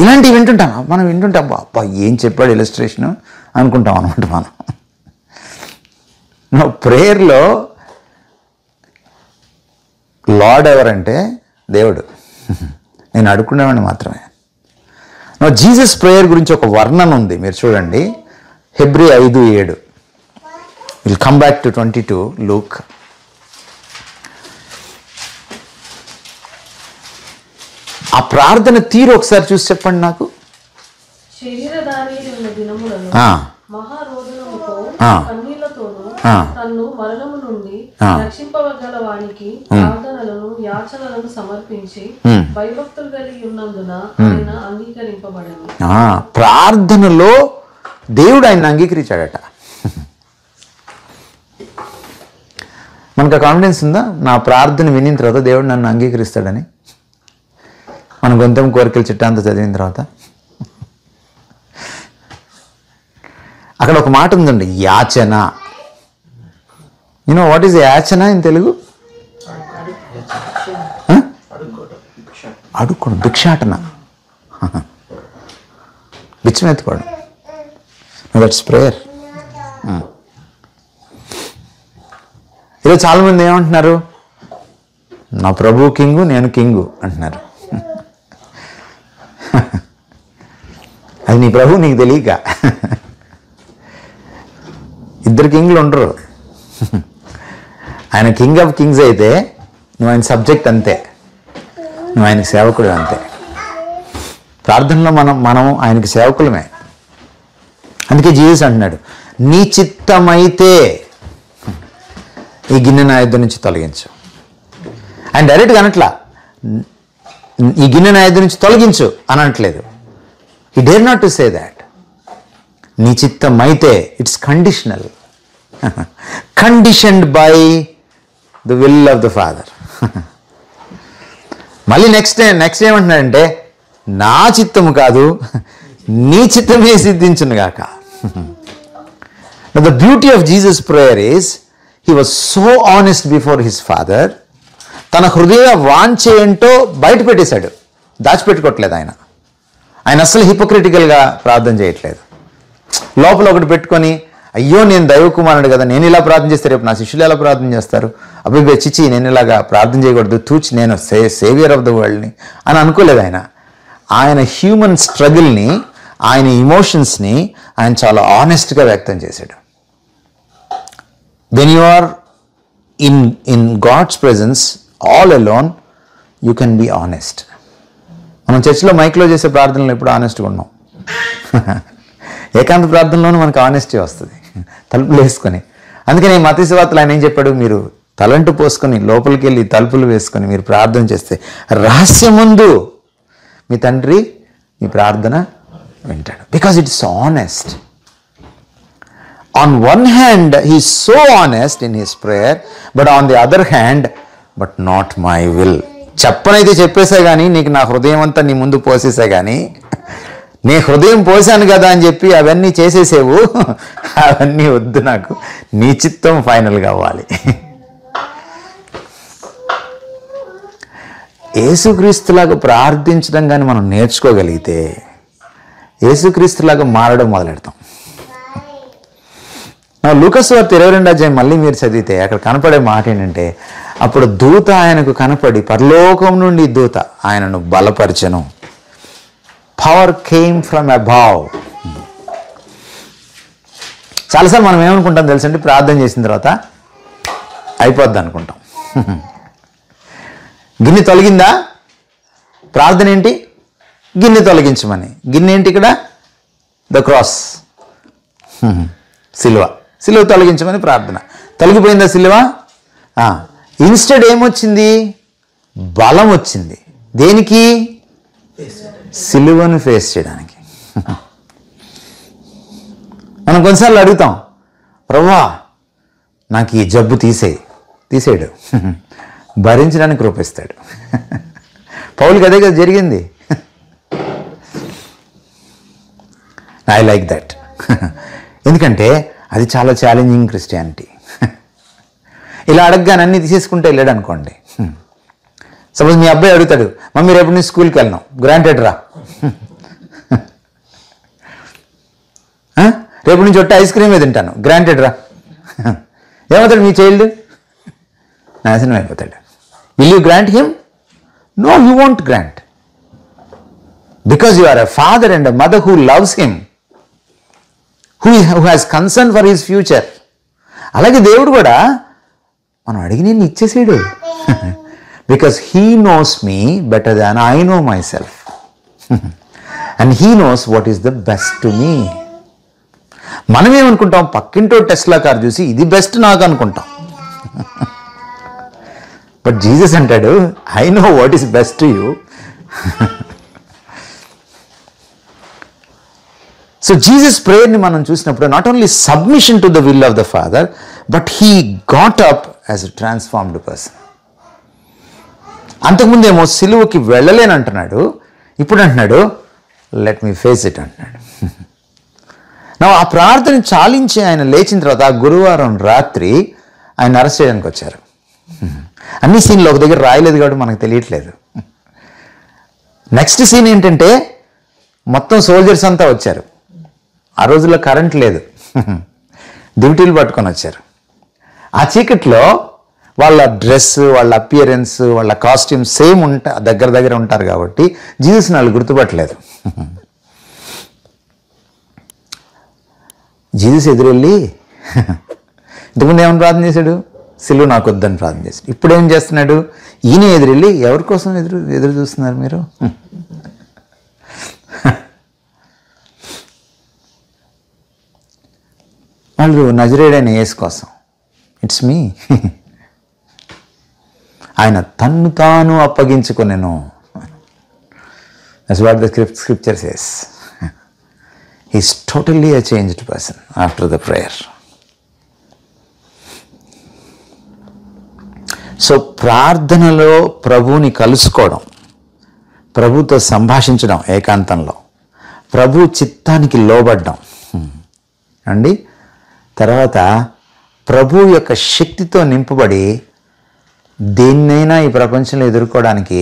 ఇలాంటివి వింటుంటాం మనం. వింటుంటాం, అబ్బా ఏం చెప్పాడు ఇలస్ట్రేషను అనుకుంటాం అనమాట మనం. ప్రేయర్లో లార్డ్ ఎవరంటే దేవుడు, నేను అడుక్కునేవాడిని మాత్రమే. జీసస్ ప్రేయర్ గురించి ఒక వర్ణన ఉంది, మీరు చూడండి. Hebrew 5:7. Will come back to 22 Luke. ఆ ప్రార్థన తీరు ఒకసారి చూసి చెప్పండి నాకు. శరీరధారి ఉన్న దినములను మహారోదనముతో కన్నీళ్లతోనూ తన్ను మరణము నుండి రక్షింపగల వానికి ప్రార్థనలను యాచనలను సమర్పించి భయభక్తులు కలిగి ఉన్నందున ఆయన అంగీకరింపబడను. ప్రార్థనలో దేవుడు ఆయన అంగీకరించాడట. మనకు కాన్ఫిడెన్స్ ఉందా? నా ప్రార్థన వినిన తర్వాత దేవుడు నన్ను అంగీకరిస్తాడని. మన గొంతం కోరికల చిట్టంతా చదివిన తర్వాత అక్కడ ఒక మాట ఉందండి, యాచన. వాట్ ఈజ్ యాచన ఇన్ తెలుగు? అడుక్కోవడం, భిక్షాటన, బిచ్చం ఎత్తుకోవడం. That's prayer. ఈరోజు చాలామంది ఏమంటున్నారు? నా ప్రభు కింగు, నేను కింగు అంటున్నారు. అది నీ ప్రభు నీకు తెలియక. ఇద్దరు కింగ్లు ఉండరు. ఆయన కింగ్ ఆఫ్ కింగ్స్ అయితే నువ్వు ఆయన సబ్జెక్ట్ అంతే, నువ్వు ఆయనకి సేవకుడు అంతే. ప్రార్థనలో మనం ఆయనకి సేవకులమే. అందుకే జీసస్ అంటున్నాడు, నీ చిత్తమైతే ఈ గిన్నె నా యుద్ధ నుంచి తొలగించు. ఆయన డైరెక్ట్గా అనట్లా ఈ గిన్నె నా యుద్ధ నుంచి తొలగించు అని అనట్లేదు. He dare not to say that. నీ చిత్తమైతే it's conditional, conditioned by the will of the father. మళ్ళీ నెక్స్ట్ ఏమంటున్నాడంటే నా చిత్తము కాదు నీ చిత్తమే సిద్ధించును గాక. The beauty of Jesus prayer is he was so honest before his father. తన హృదయ వాంఛ ఏంటో బయట పెట్టేశాడు, దాచిపెట్టుకోవట్లేదు ఆయన అసలు హిపోక్రిటికల్గా ప్రార్థన చేయట్లేదు. లోపల ఒకటి పెట్టుకొని అయ్యో నేను దైవకుమారుడు కదా, నేను ఇలా ప్రార్థన చేస్తే రేపు నా శిష్యులు ఎలా ప్రార్థన చేస్తారు, అబ్బాయి చిచ్చి నేను ఇలాగా ప్రార్థన చేయకూడదు, తూచి నేను సేవియర్ ఆఫ్ ద వరల్డ్ని అని అనుకోలేదు ఆయన. ఆయన హ్యూమన్ స్ట్రగుల్ని, ఆయన ఇమోషన్స్ని ఆయన చాలా ఆనెస్ట్గా వ్యక్తం చేశాడు. When you are in God's presence all alone you can be honest. మనం చర్చిలో మైక్లో చేసే ప్రార్థనలు ఎప్పుడు ఆనెస్ట్గా ఉన్నాం. ఏకాంత ప్రార్థనలోనూ మనకు ఆనెస్టీ వస్తుంది, తలుపులు వేసుకొని. అందుకని మత్తయి సువార్తలో ఆయన ఏం చెప్పాడు, మీరు తలంటు పోసుకొని లోపలికి వెళ్ళి తలుపులు వేసుకొని మీరు ప్రార్థన చేస్తే రహస్యముందు మీ తండ్రి మీ ప్రార్థన వింటాడు. Because it's honest. On one hand he is so honest in his prayer, but on the other hand but not my will. చెప్పనైతే చెప్పేసా కానీ నీకు నా హృదయం అంతా నీ ముందు పోసేసా కానీ నీ హృదయం పోసాను కదా అని చెప్పి అవన్నీ చేసేసేవు, అవన్నీ వద్దు, నాకు నీ చిత్తం ఫైనల్గా అవ్వాలి. యేసుక్రీస్తులాగా ప్రార్థించడం కానీ మనం నేర్చుకోగలిగితే యేసుక్రీస్తులాగా మారడం మొదలెడతాం. లూకాసు వార్త 22వ అధ్యాయం మళ్ళీ మీరు చదివితే అక్కడ కనపడే మాట ఏంటంటే, అప్పుడు దూత ఆయనకు కనపడి, పరలోకం నుండి దూత ఆయనను బలపరచెను. Power came from above. చాలాసార్లు మనం ఏమనుకుంటాం తెలుసండి, ప్రార్థన చేసిన తర్వాత అయిపోద్ది అనుకుంటాం. గిన్నె తొలగిందా, ప్రార్థన ఏంటి, గిన్నె తొలగించమని. గిన్నె ఏంటి ఇక్కడ, ద క్రాస్, సిలువ తొలగించమని ప్రార్థన. తొలగిపోయిందా సిలువ? ఇన్స్టెడ్ ఏమొచ్చింది, బలం వచ్చింది. దేనికి, సిలువను ఫేస్ చేయడానికి. మనం కొన్నిసార్లు అడుగుతాం, ప్రభువా నాకు ఈ జబ్బు తీసేయడు, భరించడానికి రూపిస్తాడు. పౌలుకి అదే కదా జరిగింది. I like that. ఎందుకంటే అది చాలా ఛాలెంజింగ్ క్రిస్టియానిటీ. ఇలా అడగగానే అన్నీ తీసేసుకుంటే వెళ్ళాడు అనుకోండి. సపోజ్ మీ అబ్బాయి అడుగుతాడు, మమ్మీ రేపు నుంచి స్కూల్కి వెళ్ళినాం, గ్రాంటెడ్ రా, రేపు నుంచి ఒట్టి ఐస్ క్రీమే తింటాను, గ్రాంటెడ్ రా. ఏమవుతాడు మీ చైల్డ్? నాశనం అయిపోతాడు. Will you grant him? No, you won't grant. Because you are a father and a mother who loves him, who has concern for his future. అలాగే దేవుడు కూడా మనం అడిగి నేను ఇచ్చేసాడు. Because he knows me better than I know myself, and he knows what is the best to me. మనం ఏమనుకుంటాం, పక్కింటో Tesla car చూసి ఇది బెస్ట్ నాకు అనుకుంటాం. బట్ జీసస్ అంటాడు, I know what is best to you. So Jesus ప్రేయర్ని మనం చూసినప్పుడు not only submission to the will of the father, but he got up as a transformed person. అంతకుముందేమో సిలువకి వెళ్ళలేనంటున్నాడు, ఇప్పుడు అంటున్నాడు లెట్ మీ ఫేస్ ఇట్ అంటున్నాడు. నా ఆ ప్రార్థన చాలించి ఆయన లేచిన తర్వాత ఆ గురువారం రాత్రి ఆయన అరెస్ట్ చేయడానికి వచ్చారు. అన్ని సీన్లు ఒక దగ్గర రాయలేదు కాబట్టి మనకు తెలియట్లేదు. నెక్స్ట్ సీన్ ఏంటంటే మొత్తం సోల్జర్స్ అంతా వచ్చారు. ఆ రోజుల్లో కరెంట్ లేదు, డ్యూటీలు పట్టుకొని వచ్చారు. ఆ చీకట్లో వాళ్ళ డ్రెస్, వాళ్ళ అపియరెన్స్, వాళ్ళ కాస్ట్యూమ్ సేమ్ దగ్గర ఉంటారు కాబట్టి జీసస్ని వాళ్ళు గుర్తుపట్టలేదు. జీసస్ ఎదురెళ్ళి ఇంతకుముందు ఏమని ప్రార్థన చేశాడు, సిలువ నాకు వద్దని ప్రార్థన చేశాడు. ఇప్పుడు ఏం చేస్తున్నాడు, ఈయన ఎదురెళ్ళి ఎవరి కోసం ఎదురు చూస్తున్నారు మీరు? వాళ్ళు నజరేయుడైన యేసు కోసం. It's me. ఆయన తన్ను తాను అప్పగించుకొనెను. That's what the scripture says. He is totally a changed person after the prayer. So ప్రార్థనలో ప్రభువుని కలుసుకోవడం, ప్రభుతో సంభాషించడం ఏకాంతంలో, ప్రభు చిత్తానికి లోబడ్డం అండి. తర్వాత ప్రభు యొక్క శక్తితో నింపబడి దేన్నైనా ఈ ప్రపంచంలో ఎదుర్కోవడానికి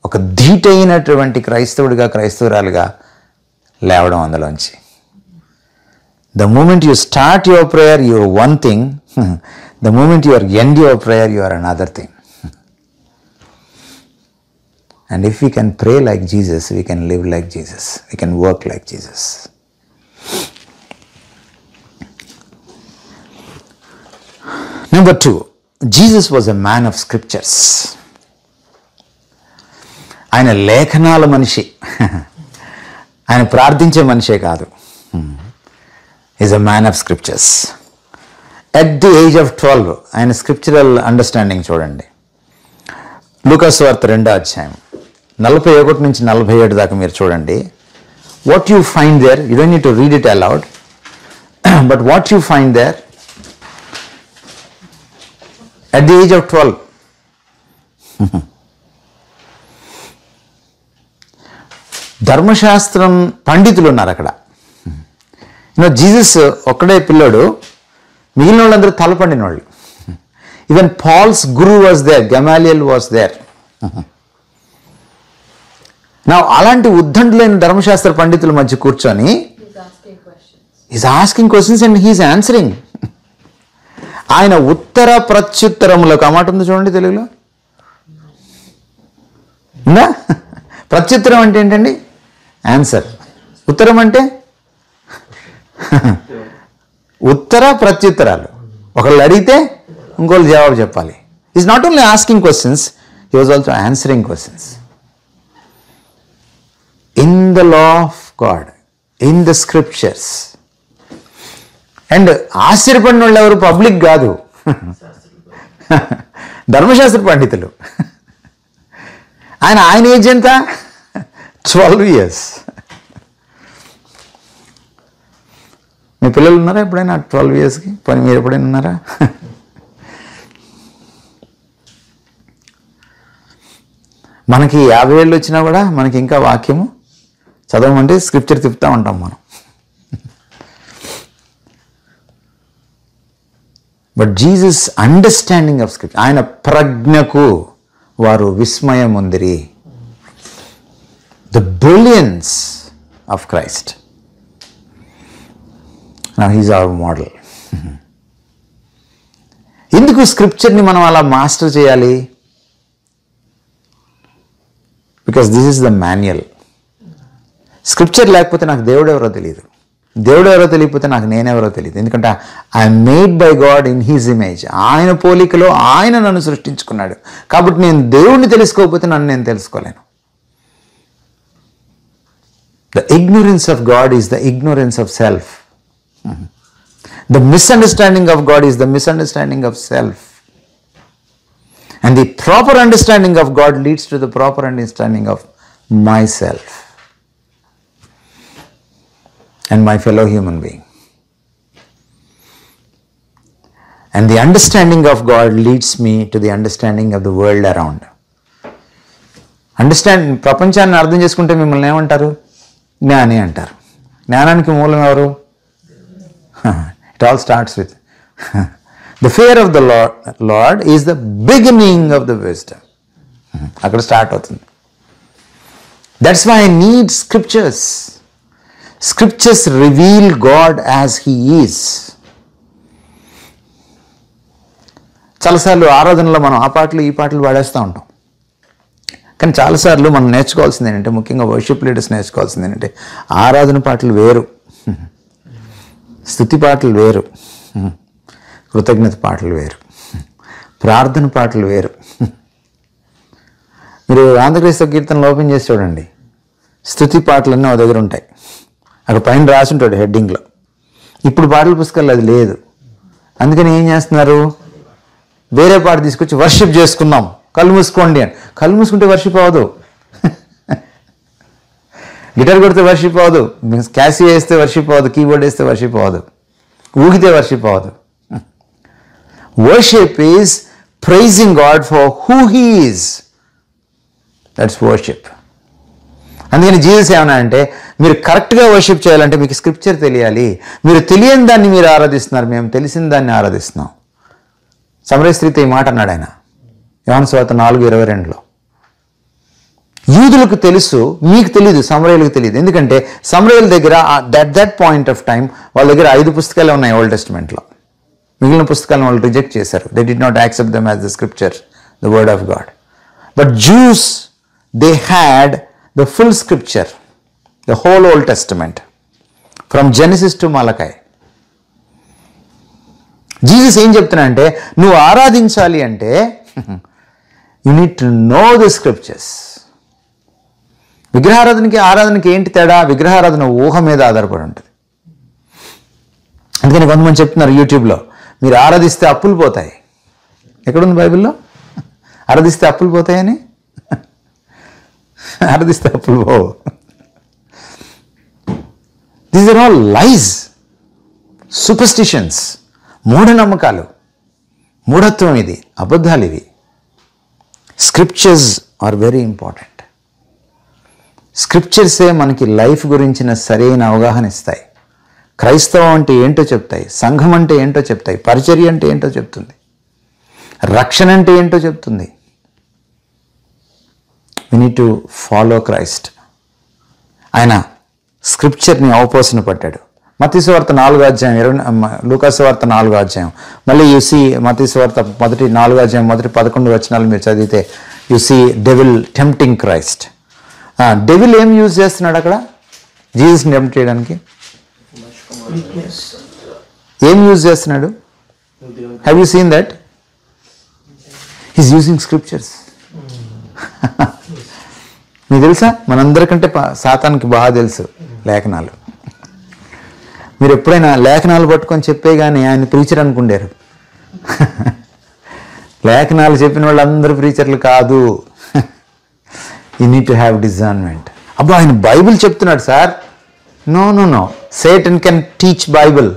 ఒక ధీటైనటువంటి క్రైస్తవుడిగా, క్రైస్తవురాలుగా లేవడం అందులోంచి. The moment you start your prayer, you are one thing. The moment you end your prayer, you are another thing. And if we can pray like Jesus, we can live like Jesus. We can work like Jesus. Number 2, Jesus was a man of scriptures. ఆయన లేఖనాల మనిషి, ఆయన ప్రార్థించే మనిషే కాదు. Is a man of scriptures. At the age of 12 ఆయన scriptural understanding చూడండి. లూకాసు వార్త 2వ అధ్యాయం 41 నుంచి 47 దాకా మీరు చూడండి. What you find there, you don't need to read it aloud, but what you find there at the age of 12. ధర్మశాస్త్రం పండితులు ఉన్నారు అక్కడ. జీసస్ ఒక్కడే పిల్లోడు, మిగిలిన వాళ్ళందరూ తలపండిన వాళ్ళు. Even Paul's guru was there, Gamaliel was there. నా అలాంటి ఉద్దండులైన ధర్మశాస్త్ర పండితుల మధ్య కూర్చొని is asking questions and he is answering. ఆయన ఉత్తర ప్రత్యుత్తరములకు, ఆ మాట ఉంది చూడండి తెలుగులో. ఉందా? ప్రత్యుత్తరం అంటే ఏంటండి? ఆన్సర్. ఉత్తరం అంటే ఉత్తర ప్రత్యుత్తరాలు. ఒకళ్ళు అడిగితే ఇంకోళ్ళు జవాబు చెప్పాలి. Is not only asking questions, he was also answering questions. In the law of God, in the scriptures. And ఆశ్చర్యపడిన వాళ్ళు ఎవరు? పబ్లిక్ కాదు, ధర్మశాస్త్ర పండితులు. ఆయన ఏజ్ ఎంత? 12 years. మీ పిల్లలు ఉన్నారా ఎప్పుడైనా 12 yearsకి? పని మీరు ఎప్పుడైనా ఉన్నారా? మనకి 50 ఏళ్ళు వచ్చినా కూడా మనకి ఇంకా వాక్యము చదవమంటే స్క్రిప్చర్ తిప్పుతూ ఉంటాం మనం. But Jesus understanding of scripture, ఆయన ప్రజ్ఞకు వారు విస్మయం ఉందిరి. The brilliance of Christ. Now he's our model. ఎందుకు స్క్రిప్చర్ని మనం అలా మాస్టర్ చేయాలి? Because this is the manual. Scripture లేకపోతే నాకు దేవుడు ఎవరో తెలియదు, దేవుడు ఎవరో తెలియకపోతే నాకు నేనెవరో తెలియదు. ఎందుకంటే I'm made by God in he's image. ఆయన పోలికలో ఆయన నన్ను సృష్టించుకున్నాడు. కాబట్టి నేను దేవుడిని తెలుసుకోకపోతే నన్ను నేను తెలుసుకోలేను. The ignorance of God is the ignorance of self. The misunderstanding of God is the misunderstanding of self. And the proper understanding of God leads to the proper understanding of myself and my fellow human being. And the understanding of God leads me to the understanding of the world around. ప్రపంచాన్ని అర్థం చేసుకుంటే మిమ్మల్ని ఏమంటారు? జ్ఞాని అంటారు. జ్ఞానానికి మూలం ఎవరు? It all starts with the fear of the Lord is the beginning of the wisdom. అక్కడ స్టార్ట్ అవుతుంది. That's why I need scriptures. Scriptures reveal God as He is. చాలాసార్లు ఆరాధనలో మనం ఆ పాటలు ఈ పాటలు పాడేస్తూ ఉంటాం. కానీ చాలాసార్లు మనం నేర్చుకోవాల్సింది ఏంటంటే, ముఖ్యంగా వర్షిప్ లీడర్స్ నేర్చుకోవాల్సింది ఏంటంటే, ఆరాధన పాటలు వేరు, స్తుతి పాటలు వేరు, కృతజ్ఞత పాటలు వేరు, ప్రార్థన పాటలు వేరు. మీరు ఆంధ్రక్రైస్తవ కీర్తనలు ఓపెన్ చేసి చూడండి, స్తుతి పాటలన్నీ ఒక దగ్గర ఉంటాయి. అక్కడ పైన రాసి ఉంటాడు హెడ్డింగ్లో. ఇప్పుడు పాటల పుస్తకాలు అది లేదు. అందుకని ఏం చేస్తున్నారు? వేరే పాట తీసుకొచ్చి వర్షిప్ చేసుకుందాం, కళ్ళు మూసుకోండి అని. కళ్ళు మూసుకుంటే వర్షిప్ అవ్వదు, గిటార్ కొడితే వర్షిప్ అవ్వదు, క్యాసీ వేస్తే వర్షిప్ అవ్వదు, కీబోర్డ్ వేస్తే వర్షిప్ అవ్వదు, ఊగితే వర్షిప్ అవ్వదు. Worship is pricing God for who he is. That's worship. అందుకని జీసస్ ఏమన్నా అంటే, మీరు కరెక్ట్గా వర్షిప్ చేయాలంటే మీకు స్క్రిప్చర్ తెలియాలి. మీరు తెలియని దాన్ని మీరు ఆరాధిస్తున్నారు, మేము తెలిసిన దాన్ని ఆరాధిస్తున్నాం. సమరయ స్త్రీతో ఈ మాట అన్నాడు ఆయన, యోహాను సువార్త 4:22. యూదులకు తెలుసు, మీకు తెలియదు, సమరయులకు తెలియదు. ఎందుకంటే సమరయుల దగ్గర దట్ పాయింట్ ఆఫ్ టైం వాళ్ళ దగ్గర 5 పుస్తకాలే ఉన్నాయి ఓల్డ్ టెస్టిమెంట్లో. మిగిలిన పుస్తకాలను వాళ్ళు రిజెక్ట్ చేశారు. They did not accept them as the scripture, the word of God. But Jews, they had the full scripture, the whole Old Testament, from Genesis to Malachi. Jesus ఏం చెప్తున్నా అంటే, నువ్వు ఆరాధించాలి అంటే you need to know the scriptures. ఆరాధనకి ఏంటి తేడా? విగ్రహారాధన ఊహ మీద ఆధారపడి ఉంటుంది. అందుకని కొంతమంది చెప్తున్నారు యూట్యూబ్లో, మీరు ఆరాధిస్తే అప్పులు పోతాయి. ఎక్కడుంది బైబిల్లో ఆరాధిస్తే అప్పులు పోతాయని? ఆరాధిస్తే అప్పులు పోవు. These are all lies, superstitions, మూఢనమ్మకాలు, మూఢత్వం. ఇది అబద్ధాలు. ఇవి స్క్రిప్చర్స్ ఆర్ వెరీ ఇంపార్టెంట్. స్క్రిప్చర్సే మనకి లైఫ్ గురించిన సరైన అవగాహన ఇస్తాయి. క్రైస్తవం అంటే ఏంటో చెప్తాయి, సంఘం అంటే ఏంటో చెప్తాయి, పరిచర్య అంటే ఏంటో చెప్తుంది, రక్షణ అంటే ఏంటో చెప్తుంది. we need to follow Christ. ఆయన స్క్రిప్చర్ని అవపోసన పట్టాడు. మత్తయి సువార్త 4వ అధ్యాయం, లూకా సువార్త 4వ అధ్యాయం, మళ్ళీ యూసీ మత్తయి సువార్త 4వ అధ్యాయం 11 వచనాలు మీరు చదివితే you see devil tempting Christ. Devil ఏం యూజ్ చేస్తున్నాడు అక్కడ జీసస్ని టెంప్ట్ చేయడానికి? ఏం యూజ్ చేస్తున్నాడు? Have you seen that? He's using scriptures. మీకు తెలుసా, మనందరికంటే సాతానికి బాగా తెలుసు లేఖనాలు. మీరు ఎప్పుడైనా లేఖనాలు పట్టుకొని చెప్పే కానీ ఆయన ప్రీచర్ అనుకుంటారు. లేఖనాలు చెప్పిన వాళ్ళందరూ ప్రీచర్లు కాదు. You need to have discernment. అబ్బా ఆయన బైబిల్ చెప్తున్నాడు sir. No no no, Satan can teach Bible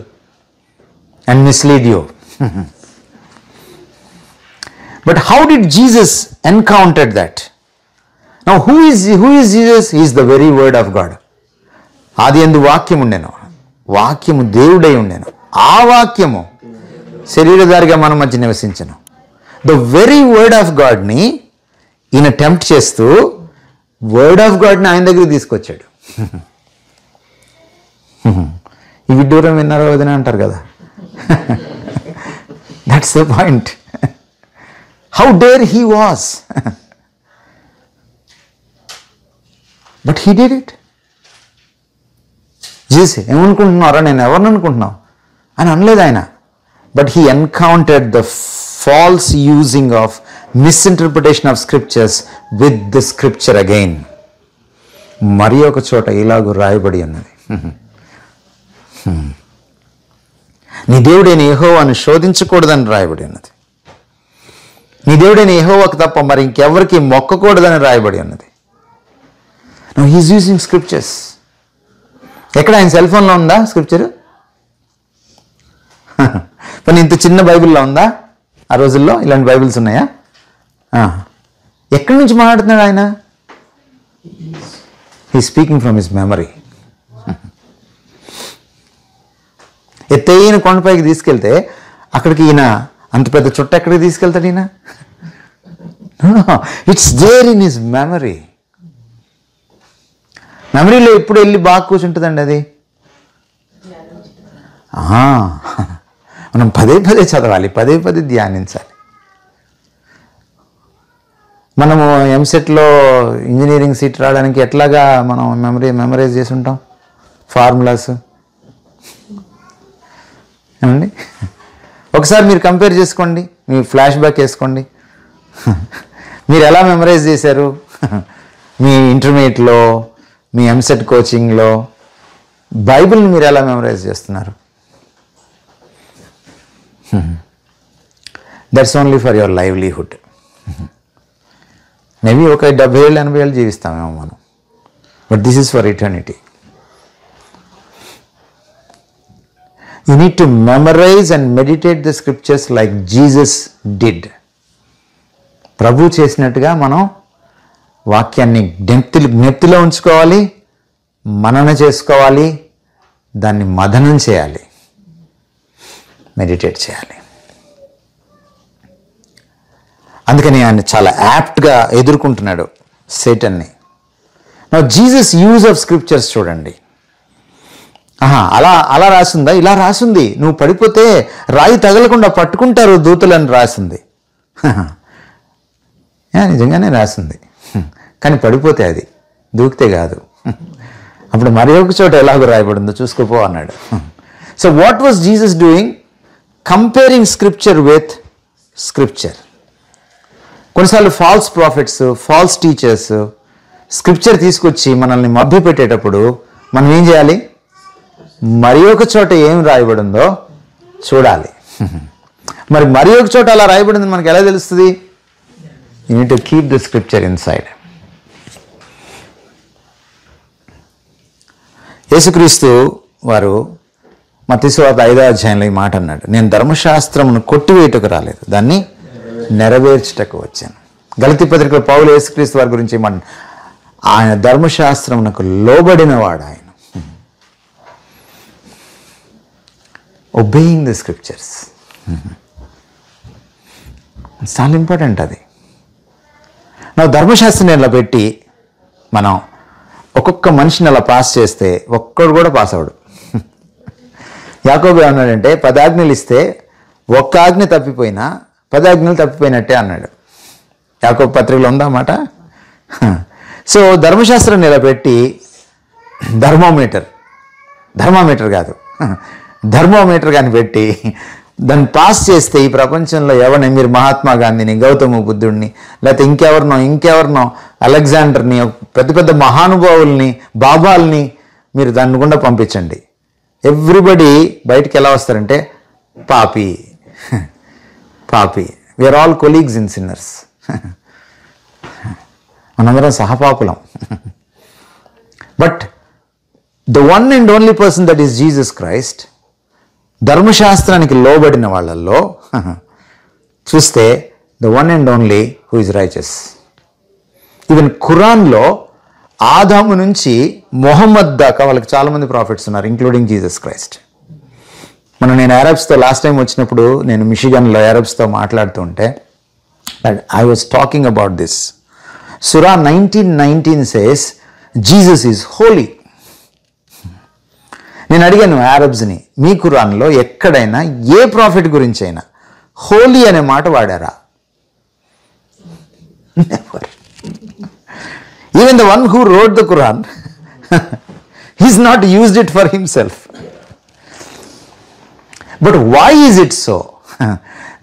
and mislead you. But how did Jesus encountered that? Now who is Jesus? Is the very word of God. ఆది యందు వాక్యం ఉండెను, వాక్యము దేవుడై ఉండెను, ఆ వాక్యము శరీరధారిగా మన మధ్య నివసించెను. ద వెరీ వర్డ్ ఆఫ్ గాడ్ని ఈయన టెంప్ట్ చేస్తూ వర్డ్ ఆఫ్ గాడ్ని ఆయన దగ్గరికి తీసుకొచ్చాడు. ఈ విడ్డూరం విన్నారో వదిన అంటారు కదా. That's the point. How dare he was, but he did it. Jesus ఏమనుకుంటున్నారా, నేను ఎవరిని అనుకుంటున్నావు అని అనలేదు ఆయన. But he encountered the false using of misinterpretation of scriptures with the scripture again. మరి ఒక చోట ఇలాగూ రాయబడి ఉన్నది, నీ దేవుడైన యెహోవాను శోధించకూడదని రాయబడి ఉన్నది. నీ దేవుడైన యెహోవాకు తప్ప మరి ఇంకెవరికి మొక్కకూడదని రాయబడి ఉన్నది. Now he is using scriptures. ఎక్కడ ఆయన సెల్ ఫోన్లో ఉందా స్క్రిప్చర్? కానీ ఇంత చిన్న బైబిల్లో ఉందా? ఆ రోజుల్లో ఇలాంటి బైబిల్స్ ఉన్నాయా? ఎక్కడి నుంచి మాట్లాడుతున్నాడు ఆయన? He speaking from his memory. ఎత్తైన కొండపైకి తీసుకెళ్తే అక్కడికి ఈయన అంత పెద్ద చుట్ట ఎక్కడికి తీసుకెళ్తాడు ఈయన? It's there in his memory. మెమరీలో ఎప్పుడు వెళ్ళి బాగా కూర్చుంటుందండి అది. మనం పదే పదే చదవాలి, పదే పదే ధ్యానించాలి. మనము ఎంసెట్లో ఇంజనీరింగ్ సీట్ రావడానికి ఎట్లాగా మనం మెమరైజ్ చేసి ఉంటాం ఫార్ములాస్ ఏమండి. ఒకసారి మీరు కంపేర్ చేసుకోండి, మీ ఫ్లాష్ బ్యాక్ వేసుకోండి. మీరు ఎలా మెమరైజ్ చేశారు మీ ఇంటర్మీడియట్లో, మీ ఎంసెట్ కోచింగ్లో? బైబిల్ని మీరు ఎలా మెమరైజ్ చేస్తున్నారు? That's only for your livelihood. Maybe ఒక 70 ఏళ్ళు 80 ఏళ్ళు జీవిస్తామేమో మనం, but this is for eternity. You need to memorize and meditate the scriptures like Jesus did. ప్రభు చేసినట్టుగా మనం వాక్యాన్ని జ్ఞప్తిలో ఉంచుకోవాలి, మనన చేసుకోవాలి, దాన్ని మదనం చేయాలి, మెడిటేట్ చేయాలి. అందుకని ఆయన చాలా యాప్ట్గా ఎదుర్కొంటున్నాడు సేటన్ని. నా జీసస్ యూజ్ ఆఫ్ స్క్రిప్చర్స్ చూడండి. అలా రాసిందా? ఇలా రాసింది, నువ్వు పడిపోతే రాయి తగలకుండా పట్టుకుంటారు దూతలని రాసింది. నిజంగానే రాసింది, కానీ పడిపోతే అది దూకితే కాదు. అప్పుడు మరి ఒక చోట ఎలాగో రాయబడిందో చూసుకోపో అన్నాడు. So what was Jesus doing? Comparing scripture with scripture. కొన్నిసార్లు false prophets, false teachers scripture తీసుకొచ్చి మనల్ని మభ్యపెట్టేటప్పుడు మనం ఏం చేయాలి? మరి ఒక చోట ఏం రాయబడిందో చూడాలి. మరి ఒక చోట అలా రాయబడింది మనకి ఎలా తెలుస్తుంది? You need to keep the scripture inside. యేసుక్రీస్తు వారు మత్తయి సువార్త 5వ అధ్యాయంలో ఈ మాట అన్నాడు, నేను ధర్మశాస్త్రమును కొట్టివేయటకు రాలేదు, దాన్ని నెరవేర్చుటకు వచ్చాను. గలతీ పత్రికలో పౌలు యేసుక్రీస్తు వారి గురించి ఆయన ధర్మశాస్త్రమునకు లోబడినవాడు ఆయన. ఒబేయింగ్ ద స్క్రిప్చర్స్, చాలా ఇంపార్టెంట్ అది. నా ధర్మశాస్త్రం ఇలా పెట్టి మనం ఒక్కొక్క మనిషిని అలా పాస్ చేస్తే ఒక్కడు కూడా పాస్ అవడు. యాకోబు ఏమన్నాడంటే 10 ఆజ్ఞలు ఇస్తే ఒక్క ఆజ్ఞ తప్పిపోయినా 10 ఆజ్ఞలు తప్పిపోయినట్టే అన్నాడు. యాకోబు పత్రికలో ఉందన్నమాట. సో ధర్మశాస్త్రాన్ని ఇలా పెట్టి ధర్మామీటర్ కాదు, ధర్మోమీటర్ కానీ పెట్టి దాన్ని పాస్ చేస్తే ఈ ప్రపంచంలో ఎవరిని, మీరు మహాత్మా గాంధీని, గౌతమ బుద్ధుడిని, లేకపోతే ఇంకెవరినో అలెగ్జాండర్ని, పెద్ద పెద్ద మహానుభావుల్ని, బాబాల్ని మీరు దాన్ని గుండా పంపించండి. ఎవ్రీబడి బయటికి ఎలా వస్తారంటే పాపి. We are all colleagues in sinners. మనందరం సహపాపులం. But the one and only person that is Jesus Christ, ధర్మశాస్త్రానికి లోబడిన వాళ్ళల్లో చూస్తే the one and only who is righteous. Even ఖురాన్లో ఆదాము నుంచి మొహమ్మద్ దాకా వాళ్ళకి చాలామంది ప్రాఫిట్స్ ఉన్నారు, ఇంక్లూడింగ్ జీసస్ క్రైస్ట్. నేను అరబ్స్తో లాస్ట్ టైం వచ్చినప్పుడు, నేను మిషిగన్లో అరబ్స్తో మాట్లాడుతూ ఉంటే I was talking about this. సురా 19:19 సేస్ జీసస్ ఈజ్ హోలీ. నేను అడిగాను అరబ్స్ని, మీ ఖురాన్లో ఎక్కడైనా ఏ ప్రాఫిట్ గురించి అయినా హోలీ అనే మాట వాడారా? Never. Even the one who wrote the Quran, he's not used it for himself. But why is it so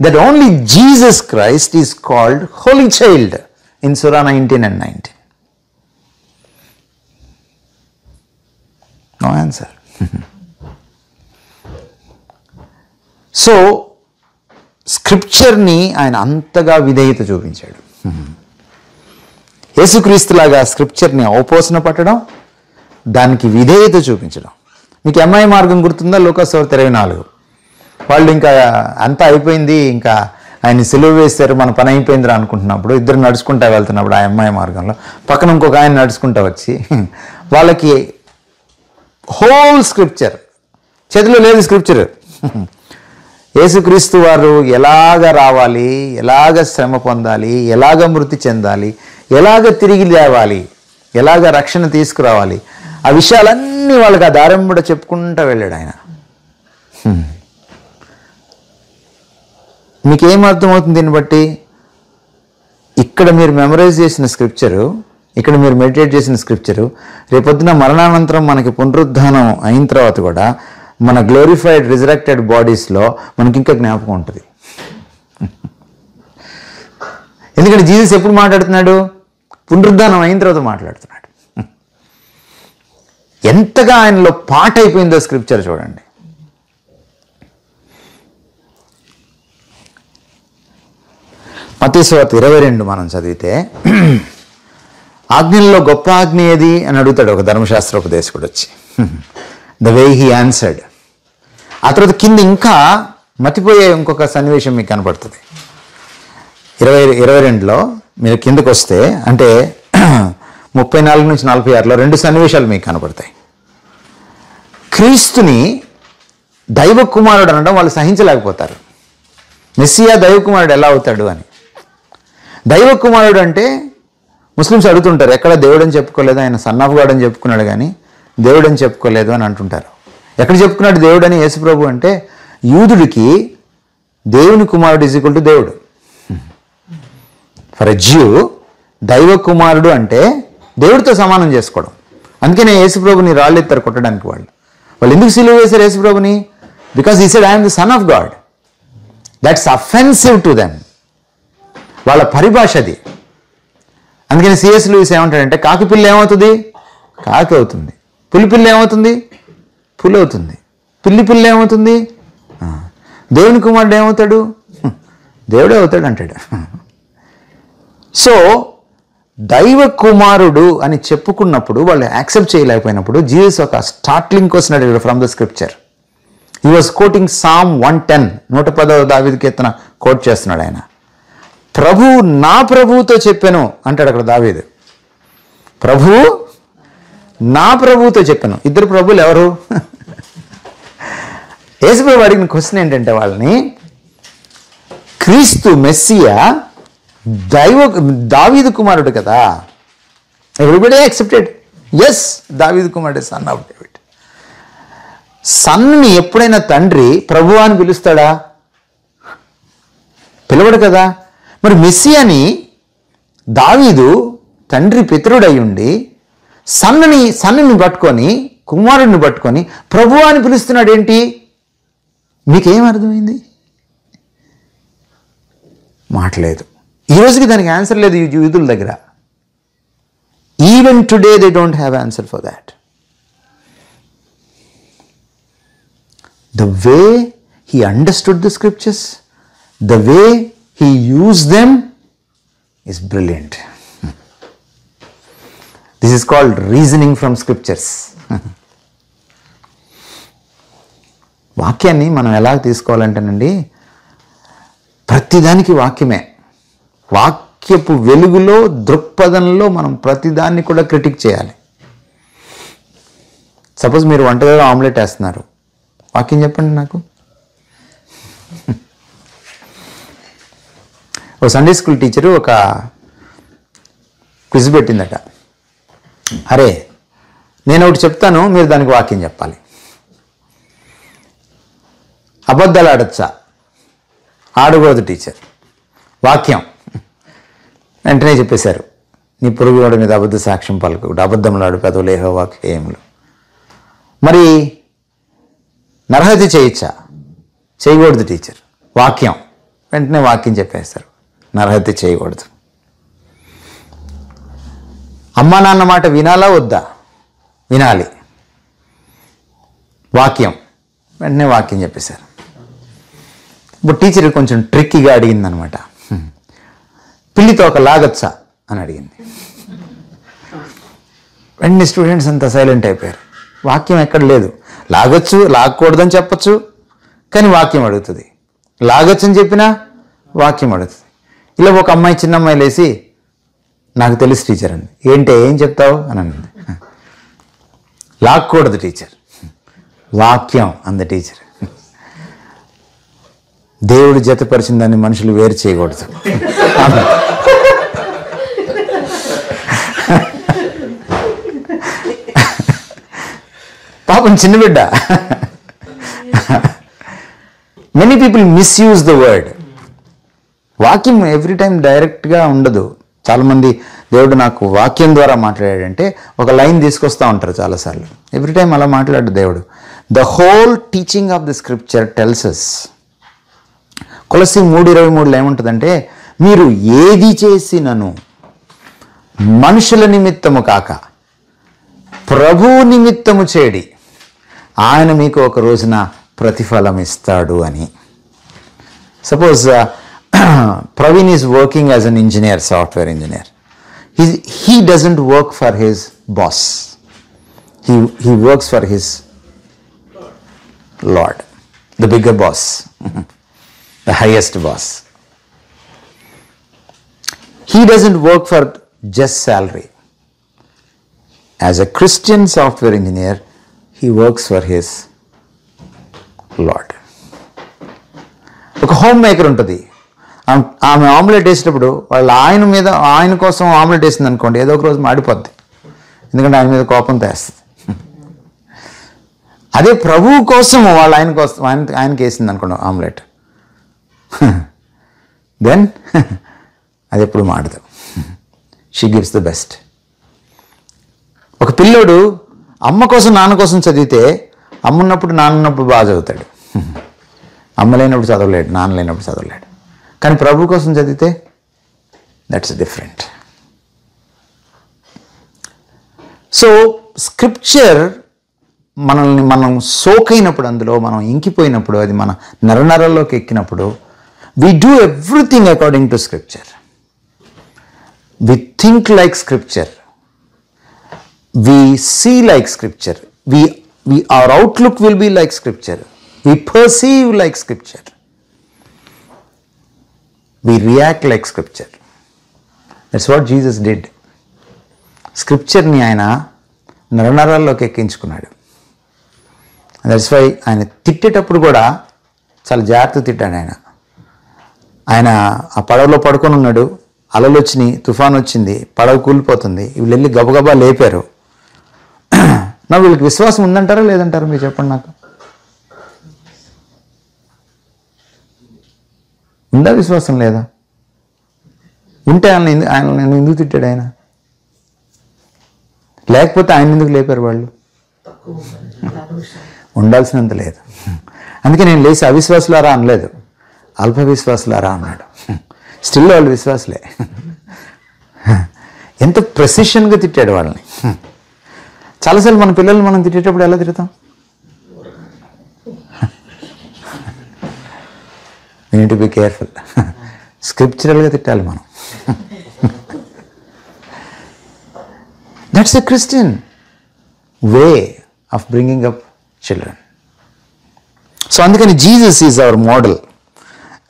that only Jesus Christ is called Holy Child in Surah 19 and 19? No answer. So స్క్రిప్చర్ని ఆయన అంతగా విధేయత చూపించాడు. యేసుక్రీస్తులాగా స్క్రిప్చర్ని అవపోసన పట్టడం, దానికి విధేయత చూపించడం. మీకు అమ్మాయి మార్గం గుర్తుందా? లూకాసు 24. వాళ్ళు ఇంకా అంతా అయిపోయింది, ఇంకా ఆయన సిలువ వేశారు, మన పని అయిపోయిందిరా అనుకుంటున్నప్పుడు ఇద్దరు నడుచుకుంటా వెళ్తున్నప్పుడు ఆ అమ్మాయి మార్గంలో పక్కన ఇంకొక ఆయన నడుచుకుంటా వచ్చి వాళ్ళకి హోల్ స్క్రిప్చర్ చేతిలో లేదు. స్క్రిప్చర్ యేసుక్రీస్తు వారు ఎలాగ రావాలి, ఎలాగ శ్రమ పొందాలి, ఎలాగ మృతి చెందాలి, ఎలాగ తిరిగి లేవాలి, ఎలాగ రక్షణ తీసుకురావాలి, ఆ విషయాలన్నీ వాళ్ళకి ఆ దారంబడ చెప్పుకుంటూ వెళ్ళాడు ఆయన. మీకేం అర్థమవుతుంది దీన్ని బట్టి? ఇక్కడ మీరు మెమరైజ్ చేసిన స్క్రిప్చరు, ఇక్కడ మీరు మెడిటేట్ చేసిన స్క్రిప్చరు రేపొద్దున మరణానంతరం మనకి పునరుద్ధానం అయిన తర్వాత కూడా మన గ్లోరిఫైడ్ రిజరెక్టెడ్ బాడీస్లో మనకి ఇంకా జ్ఞాపకం ఉంటుంది. ఎందుకంటే జీసస్ ఎప్పుడు మాట్లాడుతున్నాడు? పునరుద్ధానం అయిన తర్వాత మాట్లాడుతున్నాడు. ఎంతగా ఆయనలో పాట అయిపోయిందో స్క్రిప్చర్ చూడండి. మత్తయి సువార్త 22 మనం చదివితే, ఆజ్ఞల్లో గొప్ప ఆజ్ఞ ఏది అని అడుగుతాడు ఒక ధర్మశాస్త్రోపదేశకుడు వచ్చి. The way he answered. ఆ తర్వాత కింద ఇంకా మతిపోయే ఇంకొక సన్నివేశం మీకు కనపడుతుంది. 22లో మీరు కిందకు వస్తే, అంటే 34 నుంచి 46లో 2 సన్నివేశాలు మీకు కనపడతాయి. క్రీస్తుని దైవ కుమారుడు అనడం వాళ్ళు సహించలేకపోతారు. మెస్సియా దైవ కుమారుడు ఎలా అవుతాడు అని. దైవ కుమారుడు అంటే ముస్లిమ్స్ అడుగుతుంటారు, ఎక్కడ దేవుడు అని చెప్పుకోలేదు, ఆయన సన్ ఆఫ్ గాడ్ అని చెప్పుకున్నాడు కానీ దేవుడు అని చెప్పుకోలేదు అని అంటుంటారు. ఎక్కడ చెప్పుకున్నాడు దేవుడు అని యేసుప్రభు అంటే, యూదుడికి దేవుని కుమారుడు ఈజ్ ఈక్వల్ టు దేవుడు. ఫర్ ఎ జ్యూ దైవ కుమారుడు అంటే దేవుడితో సమానం చేసుకోవడం. అందుకనే యేసుప్రభుని రాళ్ళు ఎత్తారు కొట్టడానికి. వాళ్ళు ఎందుకు సిలువ వేశారు యేసుప్రభుని? Because he said I'm the sun of God. That's offensive to them. వాళ్ళ పరిభాష అది. అందుకని సిఎస్ లూయిస్ ఏమంటాడంటే, కాకి పిల్ల ఏమవుతుంది? కాకి అవుతుంది. పులి పిల్ల ఏమవుతుంది? పులి అవుతుంది. పిల్లి పిల్ల ఏమవుతుంది? దేవుని కుమారుడు ఏమవుతాడు? దేవుడే అవుతాడు అంటాడు. సో దైవ కుమారుడు అని చెప్పుకున్నప్పుడు వాళ్ళు యాక్సెప్ట్ చేయలేకపోయినప్పుడు జీసస్ ఒక స్టార్ట్లింగ్ క్వశ్చన్ అడిగాడు from the scripture. He was quoting Psalm 110, 110వ దావీదు కీర్తన కోట్ చేస్తున్నాడు ఆయన. ప్రభు నా ప్రభువుతో చెప్పాను అంటాడు అక్కడ దావీదు. ప్రభు నా ప్రభువుతో చెప్పాను. ఇద్దరు ప్రభువులు ఎవరు? యేసుప్రభు అడిగిన క్వశ్చన్ ఏంటంటే వాళ్ళని, క్రీస్తు మెస్సియా దావీదు కుమారుడు కదా. ఎవ్రీబడీ యాక్సెప్టెడ్, ఎస్ దావీదు కుమారుడు సన్ ఆఫ్ డేవిడ్. సన్ని ఎప్పుడైనా తండ్రి ప్రభువా అని పిలుస్తాడా? పిలవడు కదా. మరి మెస్సియాని దావీదు తండ్రి పితరుడై ఉండి సన్నుని పట్టుకొని, కుమారుడిని పట్టుకొని ప్రభువా అని పిలుస్తున్నాడు ఏంటి? మీకేం అర్థమైంది? మాట్లేదు. ఈ రోజుకి దానికి ఆన్సర్ లేదు యూదుల దగ్గర. Even today they don't have answer for that. The way he understood the scriptures, the way he used them is brilliant. This is called reasoning from scriptures. వాక్యాన్ని మనం ఎలా తీసుకోవాలంటేనండి, ప్రతిదానికి వాక్యమే. వాక్యపు వెలుగులో, దృక్పథంలో మనం ప్రతిదాన్ని కూడా క్రిటిక్ చేయాలి. సపోజ్ మీరు వంటగదిలో ఆమ్లెట్ వేస్తున్నారు, వాక్యం చెప్పండి నాకు. ఒక సండే స్కూల్ టీచరు ఒక క్విజ్ పెట్టిందట. అరే నేను ఒకటి చెప్తాను, మీరు దానికి వాక్యం చెప్పాలి. అబద్ధాలు ఆడచ్చా? ఆడకూడదు టీచర్. వాక్యం వెంటనే చెప్పేశారు, నీ పొరుగువాడి మీద అబద్ధ సాక్ష్యం పలుకుడు, అబద్ధములాడు పెదవులు యెహోవా హేయములు. మరి నరహత్య చేయొచ్చా? చేయకూడదు టీచర్. వాక్యం వెంటనే వాక్యం చెప్పేస్తారు, నరహత్య చేయకూడదు. అమ్మా నాన్న మాట వినాలా వద్దా? వినాలి. వాక్యం వెంటనే వాక్యం చెప్పేశారు. ఇప్పుడు టీచర్ కొంచెం ట్రిక్కీగా అడిగిందనమాట, పిల్లితో ఒక లాగొచ్చా అని అడిగింది. వెంటనే స్టూడెంట్స్ అంతా సైలెంట్ అయిపోయారు. వాక్యం ఎక్కడ లేదు. లాగొచ్చు, లాగకూడదని చెప్పచ్చు, కానీ వాక్యం అడుగుతుంది. లాగొచ్చు అని చెప్పినా వాక్యం అడుగుతుంది. ఇలా ఒక అమ్మాయి, చిన్న అమ్మాయి లేసి, నాకు తెలుసు టీచర్ అండి. ఏంటి, ఏం చెప్తావు అని అన్నది. లాక్కూడదు టీచర్, వాక్యం అంద టీచర్. దేవుడు జతపరిచిన దాన్ని మనుషులు వేరు చేయకూడదు. పాపం చిన్న బిడ్డ. Many people misuse the word. వాక్యం ఎవ్రీ టైం డైరెక్ట్గా ఉండదు. చాలామంది దేవుడు నాకు వాక్యం ద్వారా మాట్లాడాడంటే ఒక లైన్ తీసుకొస్తూ ఉంటారు చాలాసార్లు. ఎవ్రీ టైం అలా మాట్లాడు దేవుడు. The whole teaching of the scripture tells us. కొలస్సీ 3:23 ఏముంటుందంటే, మీరు ఏది చేసినను మనుషుల నిమిత్తము కాక ప్రభువు నిమిత్తము చేడి, ఆయన మీకు ఒక రోజున ప్రతిఫలం ఇస్తాడు అని. Suppose Praveen is working as an engineer, software engineer. He doesn't work for his boss. He works for his Lord, the bigger boss, the highest boss. He doesn't work for just salary. As a Christian software engineer, he works for his Lord. ఒక home maker ఉంటుంది. ఆమె omelette వేసేటప్పుడు వాళ్ళ ఆయన కోసం omelette వేసింది అనుకోండి, ఏదో ఒక రోజు మాడిపోద్ది, ఎందుకంటే ఆయన మీద కోపంతో వేస్తుంది. అదే ప్రభువు కోసం ఆయన కోసం ఆయనకి వేసింది అనుకోండి ఆమ్లెట్, దెన్ అది ఎప్పుడు మాడదు. She gives the best. ఒక పిల్లోడు అమ్మ కోసం నాన్న కోసం చదివితే అమ్మ ఉన్నప్పుడు నాన్న ఉన్నప్పుడు బాగా చదువుతాడు, అమ్మ లేనప్పుడు చదవలేడు, నాన్న లేనప్పుడు చదవలేడు. కానీ ప్రభు కోసం చదివితే దట్స్ డిఫరెంట్. సో స్క్రిప్చర్ మనల్ని మనం సోకైనప్పుడు, అందులో మనం ఇంకిపోయినప్పుడు, అది మన నరనరల్లోకి ఎక్కినప్పుడు, we do everything according to scripture. We think like scripture. We see like scripture. Our outlook will be like scripture. We perceive like scripture. We react like scripture. That's what Jesus did. స్క్రిప్చర్ని ఆయన నరనరాల్లోకి ఎక్కించుకున్నాడు. That's why ఆయన తిట్టేటప్పుడు కూడా చాలా జాగ్రత్త తిట్టాడు. ఆయన ఆ పడవలో పడుకొని ఉన్నాడు, అలలు వచ్చినాయి, తుఫాన్ వచ్చింది, పడవ కూలిపోతుంది, వీళ్ళు వెళ్ళి గబగబా లేపారు. నా వీళ్ళకి విశ్వాసం ఉందంటారా లేదంటారా మీరు చెప్పండి నాకు? ఉందా విశ్వాసం లేదా? ఉంటే ఆయన ఎందుకు తిట్టాడు ఆయన? లేకపోతే ఆయన ఎందుకు లేపారు వాళ్ళు? ఉండాల్సినంత లేదు. అందుకే నేను లేచి అవిశ్వాసులారా అనలేదు, అల్ప విశ్వాసులారా అన్నాడు. స్టిల్ వాళ్ళు విశ్వాసులే. ఎంత ప్రెసిషన్గా తిట్టాడు వాళ్ళని. చాలాసార్లు మన పిల్లల్ని మనం తిట్టేటప్పుడు ఎలా తిడతాం? We need to be careful. స్క్రిప్చరల్గా తిట్టాలి మనం. That's a Christian way of bringing up children. So అందుకని Jesus is our model.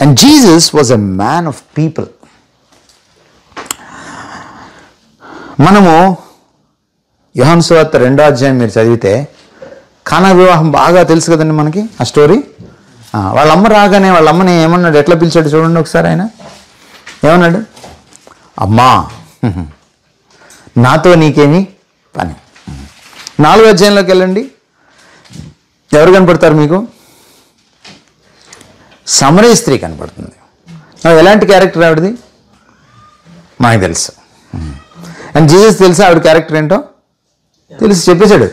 And Jesus was a man of people. మనము యోహాను సువార్త 2వ అధ్యాయం మీరు చదివితే కానా వివాహం బాగా తెలుసు కదండి మనకి ఆ స్టోరీ. వాళ్ళ అమ్మ రాగానే వాళ్ళ అమ్మని ఏమన్నాడు, ఎట్లా పిలిచాడు చూడండి ఒకసారి. ఆయన ఏమన్నాడు? అమ్మా, నాతో నీకేమి పని. 4వ అధ్యాయంలోకి వెళ్ళండి, ఎవరు కనపడతారు మీకు? సమరయ స్త్రీ కనపడుతుంది. ఎలాంటి క్యారెక్టర్ ఆవిడది మనకు తెలుసు. అండ్ జీసస్ తెలుసా ఆవిడ క్యారెక్టర్ ఏంటో? తెలుసు, చెప్పేశాడు.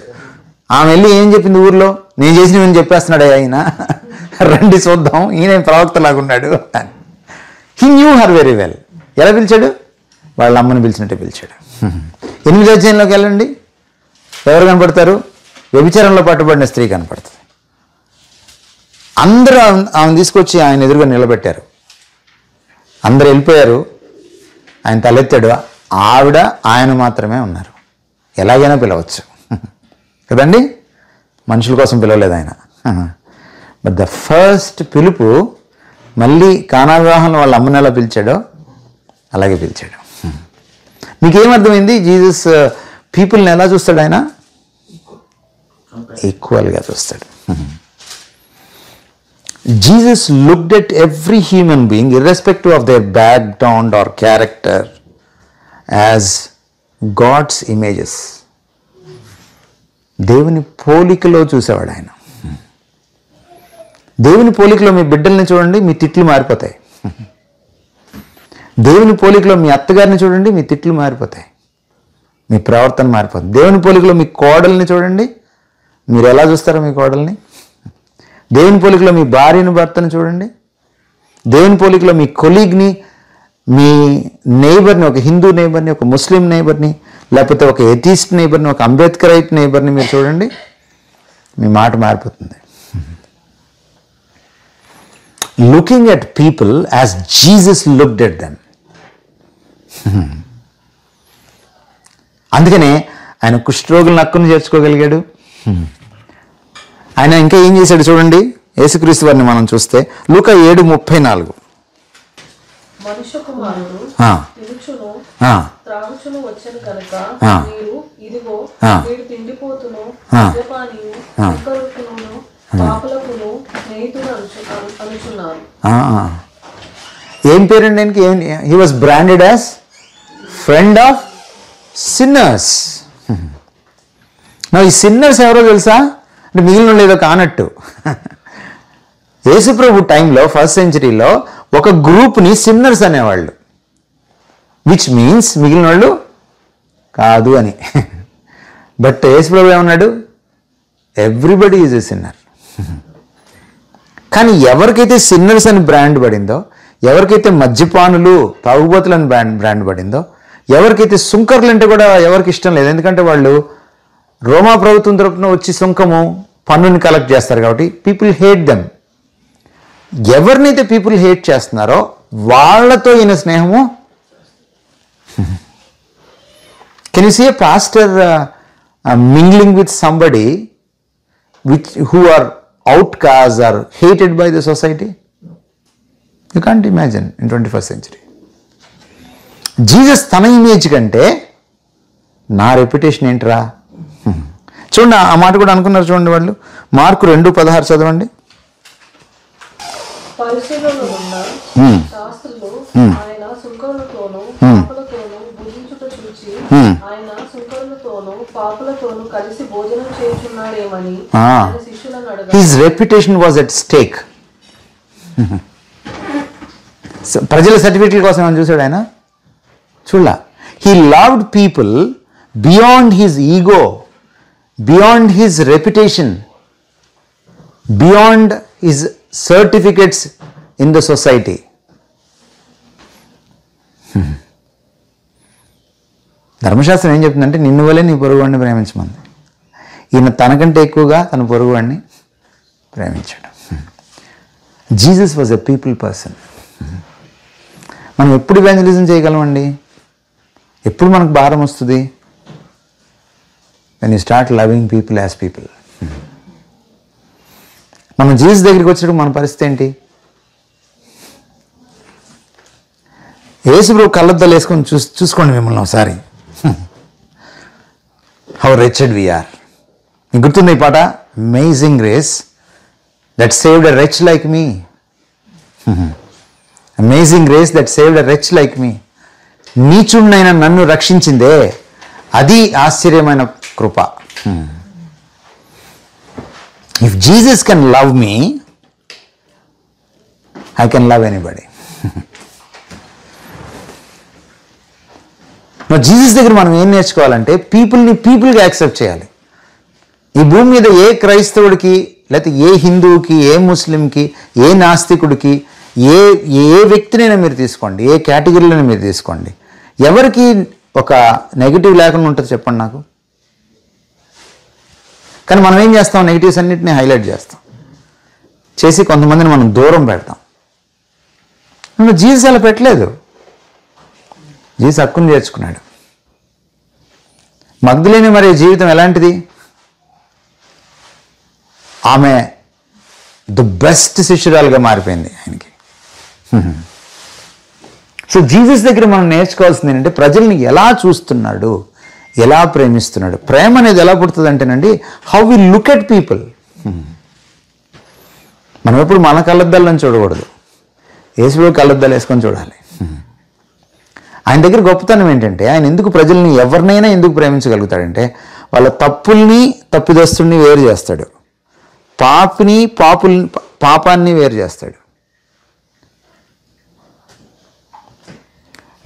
ఆమె వెళ్ళి ఏం చెప్పింది ఊర్లో? నేను చేసినవని చెప్పేస్తున్నాడు ఆయన, రండి చూద్దాం, ఈయన ప్రవక్తలాగా ఉన్నాడు. He knew her very well. ఎలా పిలిచాడు? వాళ్ళ అమ్మని పిలిచినట్టే పిలిచాడు. 8వ అధ్యాయంలోకి వెళ్ళండి, ఎవరు కనపడతారు? వ్యభిచారంలో పట్టుబడిన స్త్రీ కనపడుతుంది. అందరూ ఆమెను తీసుకొచ్చి ఆయన ఎదురుగా నిలబెట్టారు. అందరూ వెళ్ళిపోయారు, ఆయన తలెత్తాడు. ఆవిడ ఆయన మాత్రమే ఉన్నారు. ఎలాగైనా పిలవచ్చు కదండి, మనుషుల కోసం పిలవలేదు ఆయన. బట్ ద ఫస్ట్ పిలుపు మళ్ళీ కానా వివాహంలో వాళ్ళ అమ్మని ఎలా పిలిచాడో అలాగే పిలిచాడు. మీకేమర్థమైంది? జీసస్ పీపుల్ని ఎలా చూస్తాడు ఆయన? ఈక్వల్గా చూస్తాడు. Jesus looked at every human being irrespective of their background or character as God's images. దేవుని పోలికలో చూసేవాడు ఆయన. దేవుని పోలికలో మీ బిడ్డల్ని చూడండి, మీ తిట్లు మారిపోతాయి. దేవుని పోలికలో మీ అత్తగారిని చూడండి, మీ తిట్లు మారిపోతాయి, మీ ప్రవర్తన మారిపోతుంది. దేవుని పోలికలో మీ కోడల్ని చూడండి, మీరు ఎలా చూస్తారో మీ కోడల్ని. దేవుని పోలికలో మీ భార్యను భర్తను చూడండి. దేవుని పోలికలో మీ కొలీగ్ని, మీ నైబర్ని, ఒక హిందూ నైబర్ని, ఒక ముస్లిం నైబర్ని, లేకపోతే ఒక ఎథీస్ట్ నైబర్ని, ఒక అంబేద్కరైట్ నైబర్ని మీరు చూడండి, మీ మాట మారిపోతుంది. Looking at people as Jesus looked at them. అందుకనే ఆయన కుష్ఠరోగులను హక్కును చేర్చుకోగలిగాడు. ఆయన ఇంకా ఏం చేశాడు చూడండి, యేసుక్రీస్తు వారిని మనం చూస్తే లూకా 7:34. మనుష్య కుమారుడు తినుచును త్రాగుచును వచ్చెను కనుక మీరు ఇదిగో వీడు తిండిపోతును మద్యపానీయు పాపులకును స్నేహితుడు అనుచున్నారు. ఏం పేరండి ఆయనకి? He was branded as friend of sinners. ఈ సిన్నర్స్ ఎవరో తెలుసా? అంటే మిగిలిన లేదో కానట్టు. యేసుప్రభు టైంలో ఫస్ట్ సెంచరీలో ఒక గ్రూప్ని సిన్నర్స్ అనేవాళ్ళు, విచ్ మీన్స్ మిగిలిన వాళ్ళు కాదు అని. బట్ యేసుప్రభు ఏమన్నాడు? Everybody is a sinner. కానీ ఎవరికైతే సిన్నర్స్ అని బ్రాండ్ పడిందో, ఎవరికైతే మద్యపానులు తాగుబోతులు అని బ్రాండ్ పడిందో, ఎవరికైతే సుంకర్లు అంటే కూడా ఎవరికి ఇష్టం లేదు, ఎందుకంటే వాళ్ళు రోమా ప్రభుత్వం తరపున వచ్చి సుంకము పన్నుని కలెక్ట్ చేస్తారు కాబట్టి పీపుల్ హేట్ దెమ్. ఎవరినైతే పీపుల్ హేట్ చేస్తున్నారో వాళ్ళతో ఈయన స్నేహము. Can you see a pastor mingling with somebody who are outcasts or hated by the society? You can't imagine in 21st century. Jesus తన ఇమేజ్ కంటే నా రెప్యుటేషన్ ఏంట్రా? చూడండి, ఆ మాట కూడా అనుకున్నారు. చూడండి, వాళ్ళు మార్కు 2:16 చదవండి. పరిశీలనలో ఉన్న శాస్త్రులు ఆయన సుంకరులతోనూ పాపులతోనూ భుజించుట చూచి ఆయన సుంకరులతోనూ పాపులతోనూ కలిసి భోజనం చేయుచున్నాడేమని ఆయన శిష్యులను అడగారు. His reputation was at stake. ప్రజల సర్టిఫికేట్ల కోసం ఏమని చూశాడు ఆయన? చూడలా. He loved people beyond his ego, beyond his reputation, beyond his certificates in the society. ధర్మశాస్త్రం ఏం చెప్తుందంటే నిన్ను వలే నీ పొరుగువాడిని ప్రేమించమంది. ఈయన తనకంటే ఎక్కువగా తన పొరుగువాడిని ప్రేమించాడు. Jesus was a people person. మనం ఎప్పుడు ఇవాంజలిజం చేయగలమండి? ఎప్పుడు మనకు భారం వస్తుంది? When you start loving people as people. మనం జీసస్ దగ్గరికి వచ్చినప్పుడు మన పరిస్థితి ఏంటి? యేసుప్రభు కళ్ళద్దాలు వేసుకొని చూసుకోండి మిమ్మల్ని ఒకసారి. How wretched we are. మీకు గుర్తుంది ఈ పాట? Amazing grace that saved a wretch like me. Amazing grace that saved a wretch like me. నీచుడినైన నన్ను రక్షించిందే, అది ఆశ్చర్యమైన కృప. If Jesus can love me, I can love anybody. Jesus దగ్గర మనం ఏం నేర్చుకోవాలంటే పీపుల్ని పీపుల్గా యాక్సెప్ట్ చేయాలి. ఈ భూమి మీద ఏ క్రైస్తవుడికి, లేకపోతే ఏ హిందువుకి, ఏ ముస్లింకి, ఏ నాస్తికుడికి, ఏ వ్యక్తినైనా మీరు తీసుకోండి, ఏ కేటగిరీలోనే మీరు తీసుకోండి, ఎవరికి ఒక నెగిటివ్ లేకుండా ఉంటుంది చెప్పండి నాకు? కానీ మనం ఏం చేస్తాం? నెగిటివ్స్ అన్నింటినీ హైలైట్ చేసి కొంతమందిని మనం దూరం పెడతాం. జీసస్ అలా పెట్టలేదు. జీసస్ హక్కును చేర్చుకున్నాడు. మగ్దలేని మరి జీవితం ఎలాంటిది? ఆమె ది బెస్ట్ శిష్యురాలుగా మారిపోయింది ఆయనకి. సో జీసస్ దగ్గర మనం నేర్చుకోవాల్సింది ఏంటంటే ప్రజల్ని ఎలా చూస్తున్నాడు, ఎలా ప్రేమిస్తున్నాడు. ప్రేమ అనేది ఎలా పుడుతుంది అంటేనండి, how we look at people. మనం ఎప్పుడు మన కళ్ళద్దాలను చూడకూడదు, యేసుప్రభు కళ్ళద్దాలు వేసుకొని చూడాలి. ఆయన దగ్గర గొప్పతనం ఏంటంటే ఆయన ఎందుకు ప్రజల్ని ఎవరినైనా ఎందుకు ప్రేమించగలుగుతాడంటే వాళ్ళ తప్పుల్ని తప్పిదస్తుల్ని వేరు చేస్తాడు, పాపాన్ని వేరు చేస్తాడు.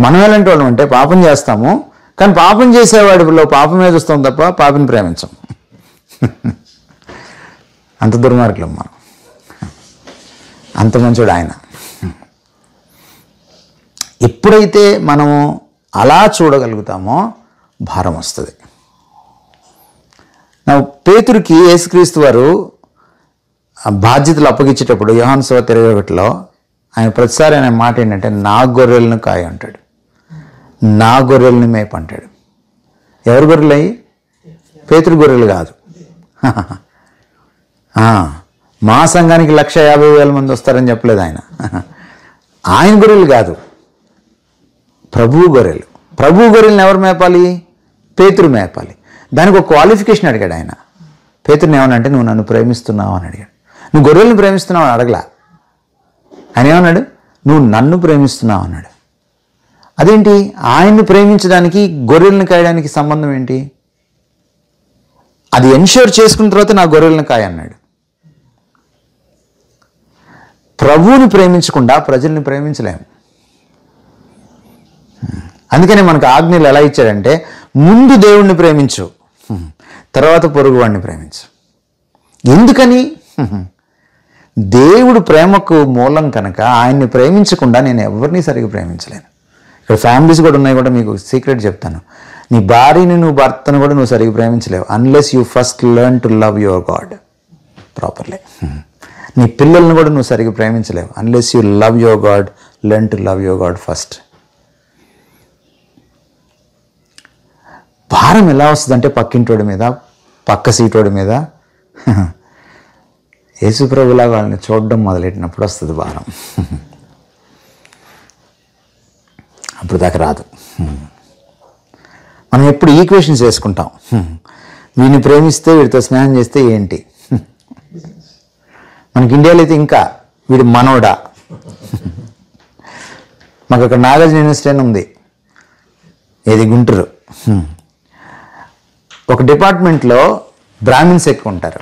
మనం ఎలాంటి వాళ్ళం అంటే పాపం చేస్తాము, కానీ పాపం చేసేవాడిలో పాపమే చూస్తాం తప్ప పాపిని ప్రేమించం. అంత దుర్మార్గులం మనం, అంత మంచోడు ఆయన. ఎప్పుడైతే మనము అలా చూడగలుగుతామో భారం వస్తుంది. పేతురుకి యేసుక్రీస్తు వారు బాధ్యతలు అప్పగించేటప్పుడు యోహాను సువార్త 21లో ఆయన ప్రతిసారి ఆయన మాట ఏంటంటే నా గొర్రెలను కాయ అంటాడు, నా గొర్రెల్ని మేపు అంటాడు. ఎవరి గొర్రెలు అయ్యి? పేతురు గొర్రెలు కాదు. మా సంఘానికి 150,000 మంది వస్తారని చెప్పలేదు ఆయన. ఆయన గొర్రెలు కాదు, ప్రభువు గొర్రెలు. ప్రభువు గొర్రెలను ఎవరు మేపాలి? పేతురు మేపాలి. దానికి ఒక క్వాలిఫికేషన్ అడిగాడు ఆయన. పేతురుని ఏమనంటే నువ్వు నన్ను ప్రేమిస్తున్నావు అని అడిగాడు. నువ్వు గొర్రెలను ప్రేమిస్తున్నావు అని అడగలా. ఆయన ఏమన్నాడు? నువ్వు నన్ను ప్రేమిస్తున్నావు అన్నాడు. అదేంటి, ఆయన్ని ప్రేమించడానికి గొర్రెలను కాయడానికి సంబంధం ఏంటి? అది ఎన్ష్యూర్ చేసుకున్న తర్వాత నా గొర్రెలను కాయ అన్నాడు. ప్రభువుని ప్రేమించకుండా ప్రజల్ని ప్రేమించలేము. అందుకని మనకు ఆజ్ఞలు ఎలా ఇచ్చాడంటే, ముందు దేవుణ్ణి ప్రేమించు, తర్వాత పొరుగు వాడిని ప్రేమించు. ఎందుకని? దేవుడు ప్రేమకు మూలం కనుక ఆయన్ని ప్రేమించకుండా నేను ఎవరిని సరిగ్గా ప్రేమించలేను. ఇక్కడ ఫ్యామిలీస్ కూడా ఉన్నాయి, కూడా మీకు సీక్రెట్ చెప్తాను. నీ భార్యని, నువ్వు భర్తను కూడా నువ్వు సరిగ్గా ప్రేమించలేవు unless you first learn to love your God properly. నీ పిల్లల్ని కూడా నువ్వు సరిగ్గా ప్రేమించలేవు unless you love your God, learn to love your God first. భారం ఎలా వస్తుందంటే పక్కింటోడి మీద, పక్క సీటోడి మీద. యేసుప్రభులా వాళ్ళని చూడడం మొదలెట్టినప్పుడు వస్తుంది భారం. అప్పుడు దాకా రాదు. మనం ఎప్పుడు ఈక్వేషన్స్ వేసుకుంటాం. వీడిని ప్రేమిస్తే, వీడితో స్నేహం చేస్తే ఏంటి? మనకి ఇండియాలో అయితే ఇంకా వీడి మనోడా. మాకు అక్కడ నాగార్జున యూనివర్సిటీ అని ఉంది, ఏది గుంటూరు. ఒక డిపార్ట్మెంట్లో బ్రాహ్మిన్స్ ఎక్కువ ఉంటారు.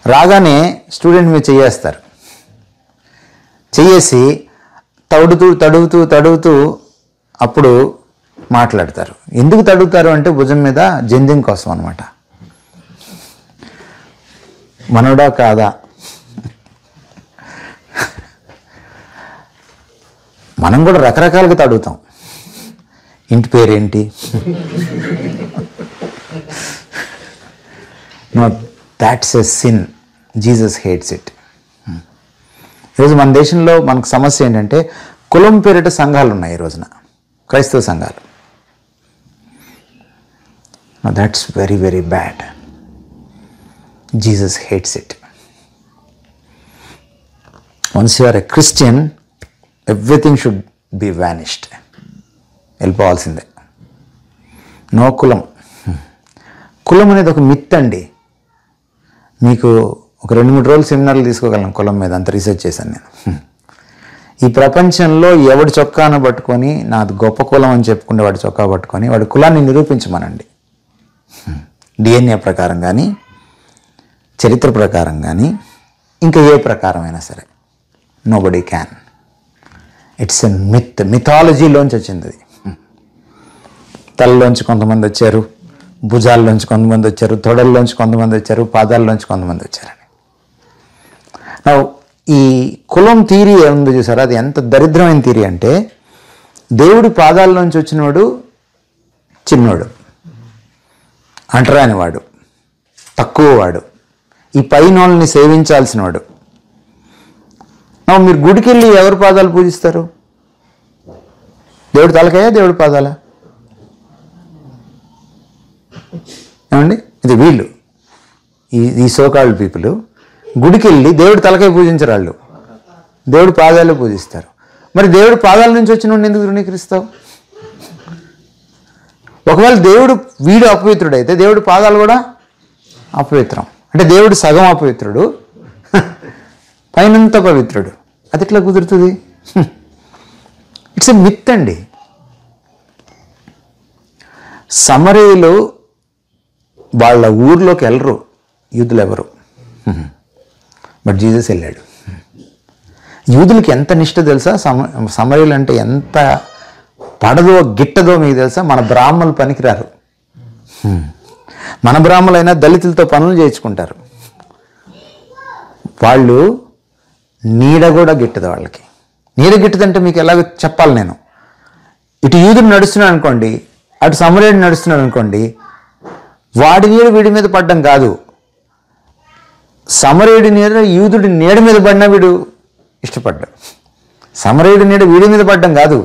రాగానే స్టూడెంట్ మీద చెయ్యేస్తారు. చెయ్యేసి తడుగుతూ అప్పుడు మాట్లాడతారు. ఎందుకు తడుగుతారు అంటే భుజం మీద జంధ్యం కోసం అనమాట. మనోడా కాదా? మనం కూడా రకరకాలుగా తడుగుతాం. ఇంటి పేరేంటి? No, that's a sin. Jesus hates it. ఈరోజు మన దేశంలో మనకు సమస్య ఏంటంటే కులం పేరిట సంఘాలు ఉన్నాయి ఈ రోజున, క్రైస్తవ సంఘాలు. That's very very bad. Jesus hates it. Once you are a Christian, everything should be vanished. వెళ్ళిపోవాల్సిందే. నో కులం. కులం అనేది ఒక మిత్ అండి. మీకు ఒక 2-3 రోజులు సెమినార్లు తీసుకోగలను కులం మీద, అంత రీసెర్చ్ చేశాను నేను. ఈ ప్రపంచంలో ఎవడు చొక్కాను పట్టుకొని నాది గొప్ప కులం అని చెప్పుకుంటే వాడి చొక్కా పట్టుకొని వాడి కులాన్ని నిరూపించమనండి. డిఎన్ఏ ప్రకారం కానీ, చరిత్ర ప్రకారం కానీ, ఇంకా ఏ ప్రకారమైనా సరే. Nobody can. It's a myth. మిథాలజీలోంచి వచ్చింది అది. తలలోంచి కొంతమంది వచ్చారు, భుజాల్లోంచి కొంతమంది వచ్చారు, తొడల్లోంచి కొంతమంది వచ్చారు, పాదాల్లోంచి కొంతమంది వచ్చారని. ఈ కులం థియరీ ఏముందో చూసారా, అది ఎంత దరిద్రమైన థియరీ అంటే, దేవుడి పాదాల్లోంచి వచ్చినవాడు చిన్నోడు, అంటరానివాడు, తక్కువవాడు, ఈ పైనోళ్ళని సేవించాల్సినవాడు. మీరు గుడికి వెళ్ళి ఎవరి పాదాలు పూజిస్తారు? దేవుడి తలకాయ, దేవుడి పాదాలా? ఏమండి, ఇది వీళ్ళు ఈ సోకాల్డ్ పీపుల్ గుడికి వెళ్ళి దేవుడి తలకాయ పూజించరు, వాళ్ళు దేవుడి పాదాలు పూజిస్తారు. మరి దేవుడి పాదాల నుంచి వచ్చిన వాడిని ఎందుకు తృణీకరిస్తావు? ఒకవేళ వీడు అపవిత్రుడైతే దేవుడి పాదాలు కూడా అపవిత్రం. అంటే దేవుడు సగం అపవిత్రుడు, పైనంత పవిత్రుడు. అది ఎట్లా కుదురుతుంది? ఇట్స్ ఎ మిత్ అండి. సమరయులు వాళ్ళ ఊర్లోకి వెళ్ళరు యూదులు ఎవరు, బట్ జీసస్ వెళ్ళాడు. యూదులకి ఎంత నిష్ట తెలుసా? సమరయులు అంటే ఎంత పడదో గిట్టదో మీకు తెలుసా? మన బ్రాహ్మణులు పనికిరారు. మన బ్రాహ్మణులైనా దళితులతో పనులు చేయించుకుంటారు. వాళ్ళు నీడ కూడా గిట్టదు వాళ్ళకి. నీడ గిట్టదంటే మీకు ఎలాగ చెప్పాలి నేను? ఇటు యూదుడు నడుస్తున్నాడు అనుకోండి, అటు సమరయుడు నడుస్తున్నాడు అనుకోండి, వాడి నీడ వీడి మీద పడ్డం కాదు, సమరయుడి నీడ యూదుడి నీడ మీద పడినా వీడు ఇష్టపడ్డాడు. సమరయుడి నీడ వీడి మీద పడ్డం కాదు,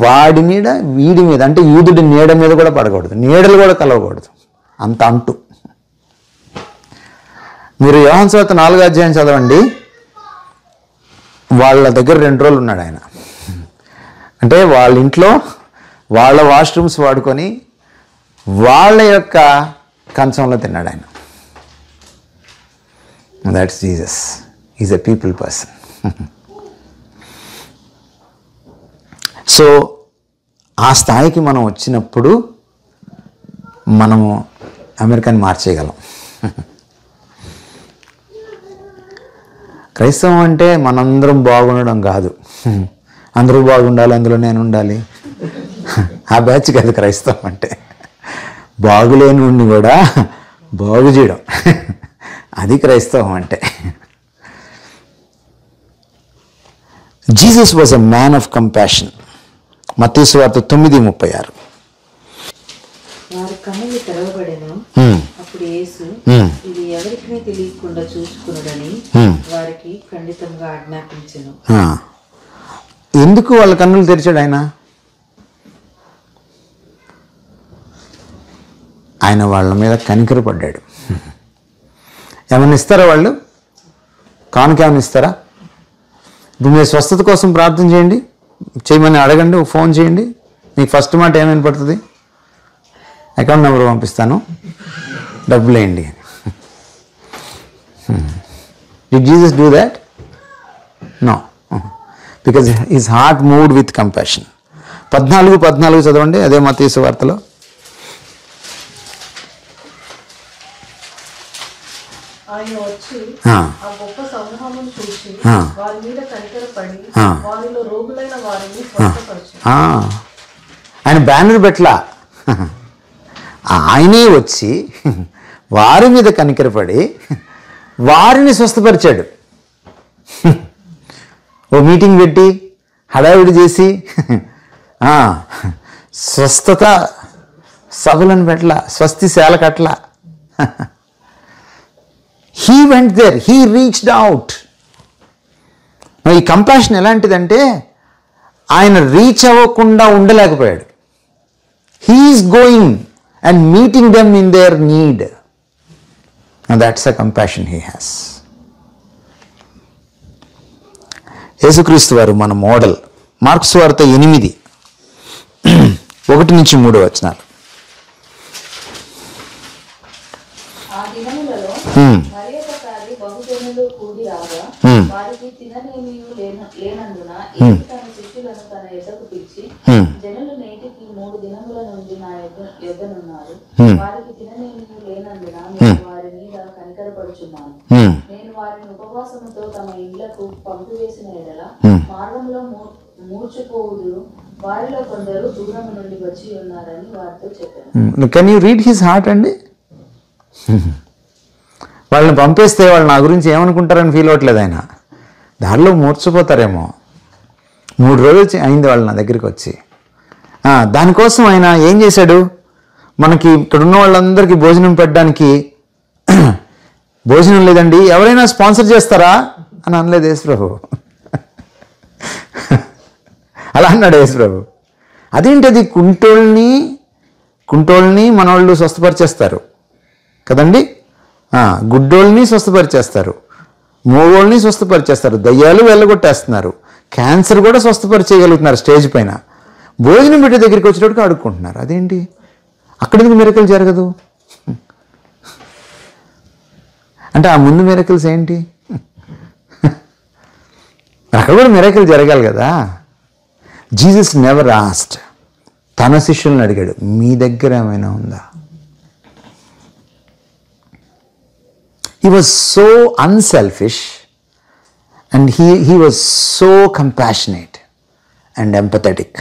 వాడి నీడ వీడి మీద, అంటే యూదుడి నీడ మీద కూడా పడకూడదు, నీడలు కూడా కలవకూడదు, అంత అంటూ. మీరు యోహాను సువార్త 4వ అధ్యాయం చదవండి. వాళ్ళ దగ్గర 2 రోజులు ఉన్నాడు ఆయన. అంటే వాళ్ళ ఇంట్లో వాళ్ళ వాష్రూమ్స్ వాడుకొని వాళ్ళ యొక్క కంచంలో తిన్నాడు ఆయన. That's Jesus. Is a people person. So ఆ స్థాయికి మనం వచ్చినప్పుడు మనము అమెరికాని మార్చేయగలం. క్రైస్తవం అంటే మనందరం బాగుండడం కాదు, అందరూ బాగుండాలి, అందులో నేను ఉండాలి, ఆ బ్యాచ్ కాదు క్రైస్తవం అంటే. బాగులేని ఉండి కూడా బాగు చేయడం, అది క్రైస్తవం అంటే. Jesus was a man of compassion. మత్తయి సువార్త 9:36. వారి కన్నులు తెరవబడెను. అప్పుడు యేసు ఇది ఎవరికి తెలియకుండా చూసుకున్నాడని వారికి ఖండితంగా ఆజ్ఞాపించెను. ఎందుకు వాళ్ళ కన్నులు తెరిచాడు ఆయన? ఆయన వాళ్ళ మీద కనికరపడ్డాడు. ఏమన్నా ఇస్తారా వాళ్ళు? కానుకేమన్నా ఇస్తారా? ఇప్పుడు మీరు స్వస్థత కోసం ప్రార్థన చేయండి, చేయమని అడగండి, ఫోన్ చేయండి, మీకు ఫస్ట్ మాట ఏమైనా పడుతుంది? అకౌంట్ నెంబర్ పంపిస్తాను, డబ్బులు వేయండి అని. Did Jesus do that? No. Because his heart moved with compassion. 14 చదవండి, అదే మత్తయి సువార్తలో. ఆయన వచ్చి ఆ గొప్ప సమూహమును చూసి వారి మీద కనికరపడి వారిలో రోగులైన వారిని స్వస్థపరిచాడు. ఆయన బ్యానర్ పెట్టలా, ఆయనే వచ్చి వారి మీద కనికరపడి వారిని స్వస్థపరిచాడు. ఓ మీటింగ్ పెట్టి హడావిడి చేసి స్వస్థత సభలను పెట్టలా, స్వస్తిశాల కట్లా. He went there, he reached out. ఈ కంపాషన్ ఎలాంటిదంటే ఆయన రీచ్ అవ్వకుండా ఉండలేకపోయాడు. He is going and meeting them in their need. That's a compassion he has. యేసుక్రీస్తు వారు మన మోడల్. మార్కు సువార్త 8:1-3 ఆ దినములలో మరి ఒక సారి బహుజనులు కూడి రాగా వారికి తిననేమీ లేనందున యేసు తన శిష్యులను తన యొద్దకు పిలిచి, జనులు నేటికి 3 దినముల నుండి నా యొద్దనున్నారు, వారికి తిననేమీ లేనందున నేను వారి మీద కనికరపడుచున్నాను. నేను వారిని ఉపవాసముతో తమ ఇళ్లకు పంపివేసిన ఎడల మార్గంలో మూర్చిపోవుదురు, వారిలో కొందరు దూరం నుండి వచ్చి ఉన్నారని వారితో చెప్పాను. Can you read his heart అండి? వాళ్ళని పంపేస్తే వాళ్ళు నా గురించి ఏమనుకుంటారని ఫీల్ అవ్వట్లేదు ఆయన. దారిలో మూర్చిపోతారేమో. 3 రోజులు అయింది వాళ్ళు నా దగ్గరికి వచ్చి. దానికోసం ఆయన ఏం చేశాడు? మనకి ఇక్కడ ఉన్న వాళ్ళందరికీ భోజనం పెట్టడానికి భోజనం లేదండి, ఎవరైనా స్పాన్సర్ చేస్తారా అని అనలేదు యేసుప్రభు. అలా అన్నాడు యేసుప్రభు. అదేంటది? కుంటోళ్ళని మనోళ్ళు స్వస్థపరిచేస్తారు కదండి, గుడ్డోళ్ళని స్వస్థపరిచేస్తారు, మూగోళ్ళని స్వస్థపరిచేస్తారు, దయ్యాలు వెళ్ళగొట్టేస్తున్నారు, క్యాన్సర్ కూడా స్వస్థపరిచేయగలుగుతున్నారు స్టేజ్ పైన. భోజనం పెట్టే దగ్గరికి వచ్చేటప్పుడు అడుక్కుంటున్నారు. అదేంటి? అక్కడ ఎందుకు మిరకల్ జరగదు అంటే ఆ ముందు మిరకల్స్ ఏంటి? అక్కడ కూడా మిరకల్ జరగాలి కదా. Jesus never asked. తన శిష్యులను అడిగాడు, మీ దగ్గర ఏమైనా ఉందా? He was so unselfish and he was so compassionate and empathetic.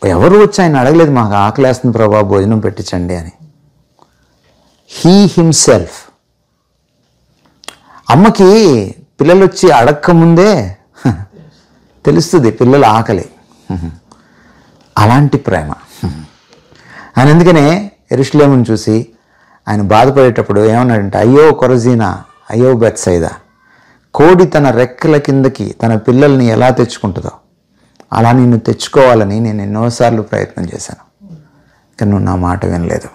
ఎవరు వచ్చి ఆయన అడగలేదు, మాకు ఆకలేస్తుంది ప్రభా భోజనం పెట్టించండి అని. He himself. అమ్మకి పిల్లలు వచ్చి అడక్కముందే తెలుస్తుంది పిల్లల ఆకలి. అలాంటి ప్రేమ ఆయన. అందుకనే యెరూషలేమును చూసి ఆయన బాధపడేటప్పుడు ఏమన్నాడంటే, అయ్యో కొరజీనా, అయ్యో బెత్సైదా, కోడి తన రెక్కల కిందకి తన పిల్లల్ని ఎలా తెచ్చుకుంటుందో అలా నిన్ను తెచ్చుకోవాలని నేను ఎన్నోసార్లు ప్రయత్నం చేశాను, కానీ నువ్వు నా మాట వినలేదు.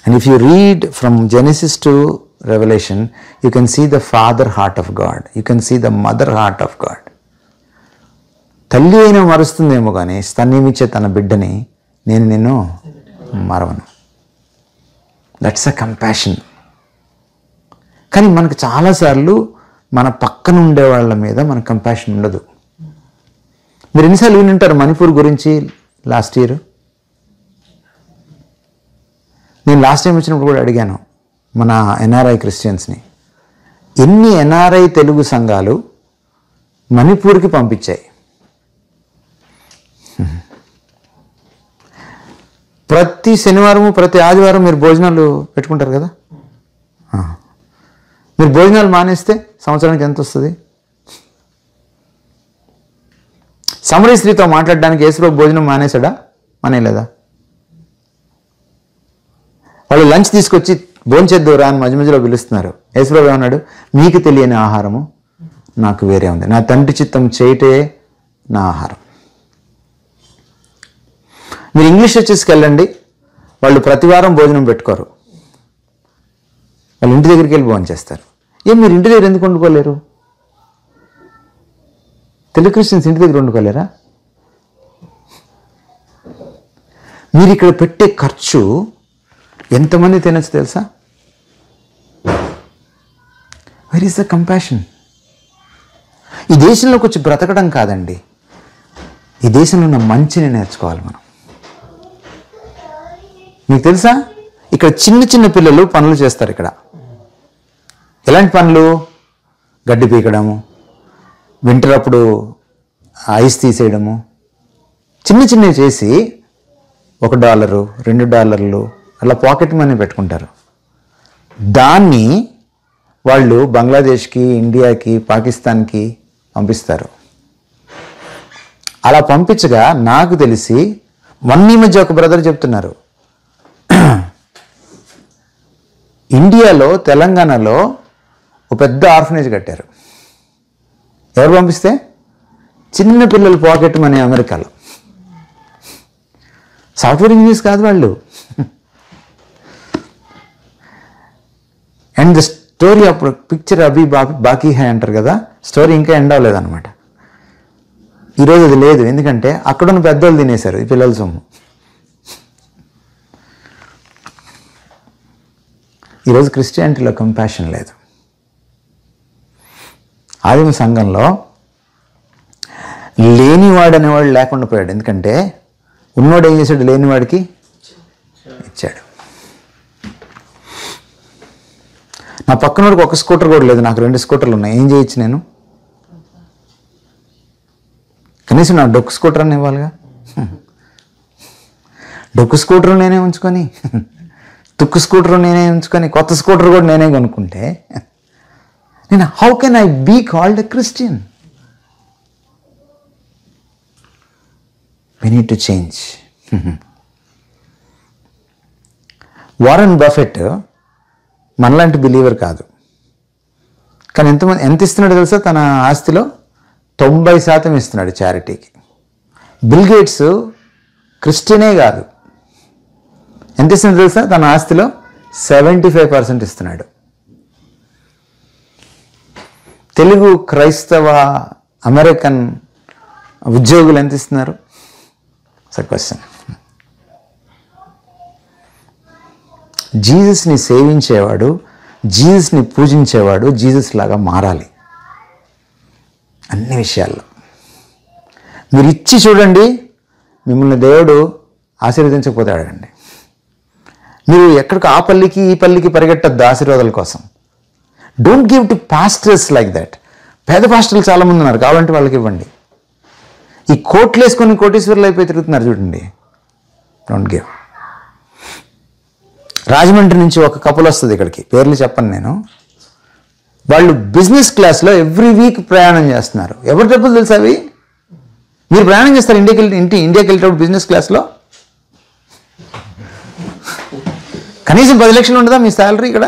And if you read from Genesis to Revelation, you can see the father heart of God, you can see the mother heart of God. తల్లి అయినా మరుస్తుందేమో కానీ స్తన్యమిచ్చే తన బిడ్డని నేను నిన్ను మరవను. That's a compassion. కానీ మనకు చాలాసార్లు మన పక్కన ఉండే వాళ్ళ మీద మన కంపాషన్ ఉండదు. మీరు ఎన్నిసార్లు వినుంటారు మణిపూర్ గురించి లాస్ట్ ఇయర్? నేను లాస్ట్ టైం వచ్చినప్పుడు కూడా అడిగాను మన ఎన్ఆర్ఐ క్రిస్టియన్స్ని, ఎన్ని ఎన్ఆర్ఐ తెలుగు సంఘాలు మణిపూర్కి పంపించాయి? ప్రతి శనివారము ప్రతి ఆదివారం మీరు భోజనాలు పెట్టుకుంటారు కదా. మీరు భోజనాలు మానేస్తే సంవత్సరానికి ఎంత వస్తుంది? సమరీ స్త్రీతో మాట్లాడడానికి యేసుప్రభు భోజనం మానేశాడా? మానేలేదా? వాళ్ళు లంచ్ తీసుకొచ్చి భోంచేద్దురా అని మధ్య మధ్యలో పిలుస్తున్నారు. యేసుప్రభు ఏమన్నాడు? మీకు తెలియని ఆహారము నాకు వేరే ఉంది, నా తండ్రి చిత్తం చేయటే నా ఆహారం. మీరు ఇంగ్లీష్ చర్చెస్కి వెళ్ళండి, వాళ్ళు ప్రతివారం భోజనం పెట్టుకోరు, వాళ్ళు ఇంటి దగ్గరికి వెళ్ళి భోజనం చేస్తారు. మీరు ఇంటి దగ్గర ఎందుకు వండుకోలేరు? తెలుగు క్రిస్టియన్స్ ఇంటి దగ్గర వండుకోలేరా? మీరు ఇక్కడ పెట్టే ఖర్చు ఎంతమంది తినచ్చు తెలుసా? Where is the compassion? ఈ దేశంలోకి వచ్చి బ్రతకడం కాదండి, ఈ దేశంలో ఉన్న మంచిని నేర్చుకోవాలి మనం. మీకు తెలుసా, ఇక్కడ చిన్న చిన్న పిల్లలు పనులు చేస్తారు. ఇక్కడ ఎలాంటి పనులు? గడ్డి పీకడము, వింటర్ అప్పుడు ఐస్ తీసేయడము, చిన్న చిన్నవి చేసి $1, $2 అలా పాకెట్ మనీ పెట్టుకుంటారు. దాన్ని వాళ్ళు బంగ్లాదేశ్కి, ఇండియాకి, పాకిస్తాన్కి పంపిస్తారు. అలా పంపించగా నాకు తెలిసి మొన్న ఈ మధ్య ఒక బ్రదర్ చెప్తున్నారు, ఇండియాలో తెలంగాణలో ఒక పెద్ద ఆర్ఫనేజ్ కట్టారు. ఎవరు పంపిస్తే? చిన్న పిల్లలు పాకెట్ మనీ అమెరికాలో. సాఫ్ట్వేర్ ఇంజనీర్స్ కాదు వాళ్ళు. అండ్ ద స్టోరీ అప్పుడు పిక్చర్ అభి బాకీ హై అంటారు కదా, స్టోరీ ఇంకా ఎండ్ అవ్వలేదన్నమాట. ఈరోజు అది లేదు, ఎందుకంటే అక్కడున్న పెద్దోళ్ళు తినేశారు ఈ పిల్లల సొమ్ము. ఈరోజు క్రిస్టియానిటీలో కంపాషన్ లేదు. ఆదిమ సంఘంలో లేనివాడు అనేవాడు లేకుండా పోయాడు, ఎందుకంటే ఉన్నోడు ఏం చేశాడు? లేనివాడికి ఇచ్చాడు. నా పక్కనోడికి ఒక స్కూటర్ కూడా లేదు, నాకు 2 స్కూటర్లు ఉన్నాయి. ఏం చేయొచ్చు నేను? కనీసం నాకు డొక్కు స్కూటర్ అని ఇవ్వాలిగా. డొక్కు స్కూటర్ నేనే ఉంచుకొని, తుక్కు స్కూటర్ నేనే ఉంచుకొని, కొత్త స్కూటర్ కూడా నేనే కొనుక్కుంటే నేను how can I be called a Christian? We need to change. Warren Buffett మనలాంటి బిలీవర్ కాదు, కానీ ఎంత ఇస్తున్నాడు తెలుసా? తన ఆస్తిలో 90% ఇస్తున్నాడు చారిటీకి. బిల్ గేట్స్ క్రిస్టియనే కాదు, ఎంత ఇస్తున్నాడు తెలుసా? తన ఆస్తిలో 75% ఇస్తున్నాడు. తెలుగు క్రైస్తవ అమెరికన్ ఉద్యోగులు ఎంత ఇస్తున్నారు? క్వశ్చన్. జీసస్ని సేవించేవాడు, జీసస్ని పూజించేవాడు జీసస్ లాగా మారాలి అన్ని విషయాల్లో. మీరు ఇచ్చి చూడండి, మిమ్మల్ని దేవుడు ఆశీర్వదించకపోతే అడగండి. మీరు ఎక్కడికి ఆ పల్లికి ఈ పల్లికి పరిగెట్టద్దు ఆశీర్వాదాల కోసం. Don't give to pastors like that. పేద పాస్టర్లు చాలామంది ఉన్నారు, కావాలంటే వాళ్ళకి ఇవ్వండి. ఈ కోట్లు వేసుకొని కోటీశ్వర్లు అయిపోయి తిరుగుతున్నారు చూడండి. Don't give. రాజమండ్రి నుంచి ఒక కపుల్ వస్తుంది ఇక్కడికి, పేర్లు చెప్పను నేను. వాళ్ళు బిజినెస్ క్లాస్లో ఎవ్రీ వీక్ ప్రయాణం చేస్తున్నారు. ఎవరి డబ్బులు తెలుసా అవి? మీరు ప్రయాణం చేస్తారు ఇండియాకి వెళ్ళేటప్పుడు బిజినెస్ క్లాస్లో. కనీసం 10 లక్షలు ఉండదా మీ శాలరీ ఇక్కడ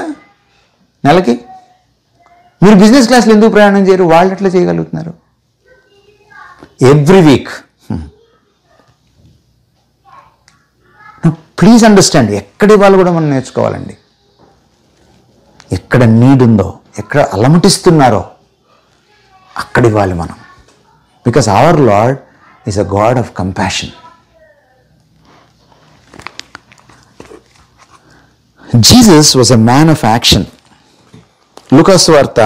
నెలకి? మీరు బిజినెస్ క్లాస్లో ఎందుకు ప్రయాణం చేయరు? వాళ్ళు ఎట్లా చేయగలుగుతున్నారు? Every week. ప్లీజ్ అండర్స్టాండ్, ఎక్కడి వాళ్ళు కూడా మనం నేర్చుకోవాలండి. ఎక్కడ నీడ్ ఉందో, ఎక్కడ అలమటిస్తున్నారో అక్కడి ఇవ్వాలి మనం. Because our Lord is a God of compassion. Jesus was a man of action. లూకాసు వార్త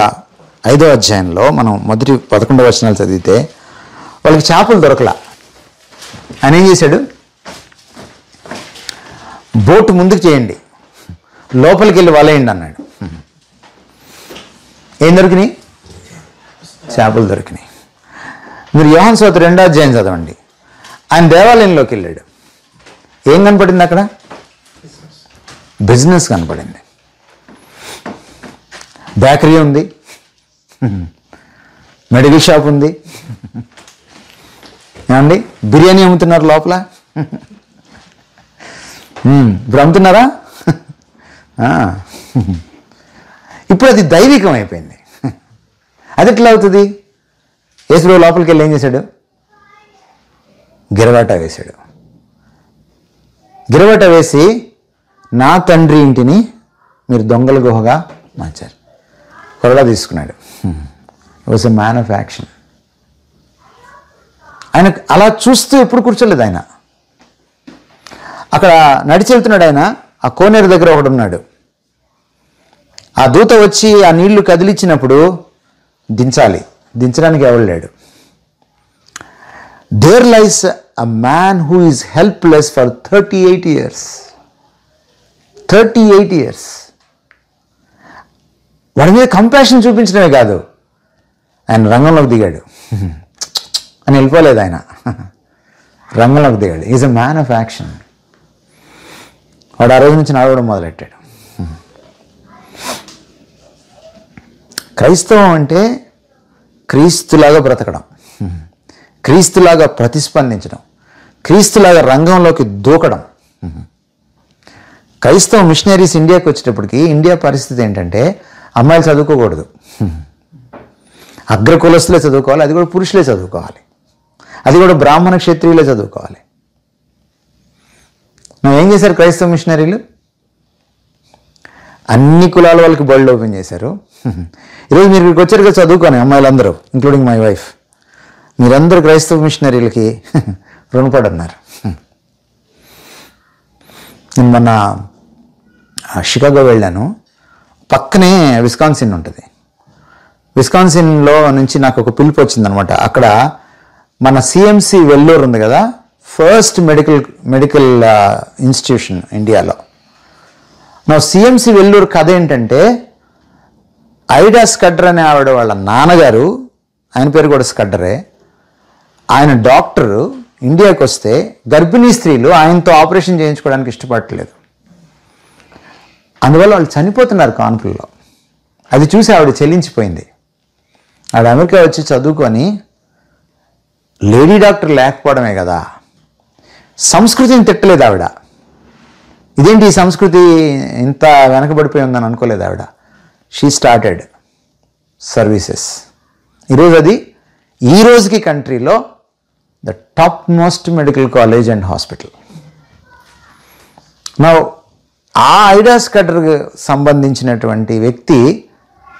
5వ అధ్యాయంలో మనం మొదటి 11 వచనాలు చదివితే వాళ్ళకి చేపలు దొరకలా. ఆయన ఏం చేశాడు? బోటు ముందుకు చేయండి, లోపలికి వెళ్ళి వలేయండి అన్నాడు. ఏం దొరికినాయి? చేపలు దొరికినాయి. మీరు యోహాను సువార్త 2వ అధ్యాయం చదవండి. ఆయన దేవాలయంలోకి వెళ్ళాడు. ఏం కనపడింది అక్కడ? బిజినెస్ కనపడింది. బేకరీ ఉంది, మెడికల్ షాప్ ఉంది, ఏమండి బిర్యానీ అమ్ముతున్నారు లోపల. ఇప్పుడు అమ్ముతున్నారా? ఇప్పుడు అది దైవికం అయిపోయింది. అది ఎట్లా అవుతుంది? యేసు లోపలికి వెళ్ళి ఏం చేశాడు? గిరవాట వేశాడు. గిరవాట వేసి నా తండ్రి ఇంటిని మీరు దొంగల గుహగా మార్చారు. కొరడా తీసుకున్నాడు. It was a man of action. ఆయన అలా చూస్తూ ఎప్పుడు కూర్చోలేదు. ఆయన అక్కడ నడిచి వెళ్తున్నాడు. ఆయన ఆ కోనేరు దగ్గర ఒకడు ఉన్నాడు. ఆ దూత వచ్చి ఆ నీళ్లు కదిలిచ్చినప్పుడు దించడానికి ఎవరు లేడు. There lies a man who is helpless for 38 years. 38 years. వాడి మీద కంపాషన్ చూపించడమే కాదు, ఆయన రంగంలోకి దిగాడు అని వెళ్ళిపోలేదు. ఆయన రంగంలోకి దిగాడు. Is a man of action. వాడు ఆ రోజు నుంచి నడవడం మొదలెట్టాడు. క్రైస్తవం అంటే క్రీస్తులాగా బ్రతకడం, క్రీస్తులాగా ప్రతిస్పందించడం, క్రీస్తులాగా రంగంలోకి దూకడం. క్రైస్తవ మిషనరీస్ ఇండియాకి వచ్చేటప్పటికి ఇండియా పరిస్థితి ఏంటంటే అమ్మాయిలు చదువుకోకూడదు, అగ్రకులస్తులే చదువుకోవాలి, అది కూడా పురుషులే చదువుకోవాలి, అది కూడా బ్రాహ్మణ క్షత్రియులే చదువుకోవాలి. నువ్వు ఏం చేశారు క్రైస్తవ మిషనరీలు? అన్ని కులాల వాళ్ళకి బళ్ళు ఓపెన్ చేశారు. ఈరోజు మీరు ఇక్కడికి వచ్చారు కదా చదువుకొని అమ్మాయిలందరూ, ఇంక్లూడింగ్ మై వైఫ్, మీరందరూ క్రైస్తవ మిషనరీలకి రుణపడి ఉన్నారు. నేను మొన్న షికాగో వెళ్ళాను. పక్కనే విస్కాన్సిన్ ఉంటుంది. విస్కాన్సిన్లో నుంచి నాకు ఒక పిలుపు వచ్చిందనమాట. అక్కడ మన సిఎంసి వెల్లూరు ఉంది కదా, ఫస్ట్ మెడికల్ ఇన్స్టిట్యూషన్ ఇండియాలో. నా సిఎంసి వెల్లూరు కథ ఏంటంటే, ఐడా స్కడ్డర్ అనే ఆవిడ వాళ్ళ నాన్నగారు, ఆయన పేరు కూడా స్కడ్డరే, ఆయన డాక్టరు ఇండియాకి వస్తే గర్భిణీ స్త్రీలు ఆయనతో ఆపరేషన్ చేయించుకోవడానికి ఇష్టపడట్లేదు. అందువల్ల వాళ్ళు చనిపోతున్నారు కాన్పుల్లో. అది చూసి ఆవిడ చెల్లించిపోయింది. ఆవిడ అమెరికా వచ్చి చదువుకొని లేడీ డాక్టర్ లేకపోవడమే కదా, సంస్కృతిని తిట్టలేదు ఆవిడ. ఇదేంటి ఈ సంస్కృతి ఇంత వెనకబడిపోయి ఉందని అనుకోలేదు ఆవిడ. She started services. ఈరోజు అది ఈ రోజుకి కంట్రీలో the top most medical college and hospital. నా ఆ ఐడా స్కడ్డర్కి సంబంధించినటువంటి వ్యక్తి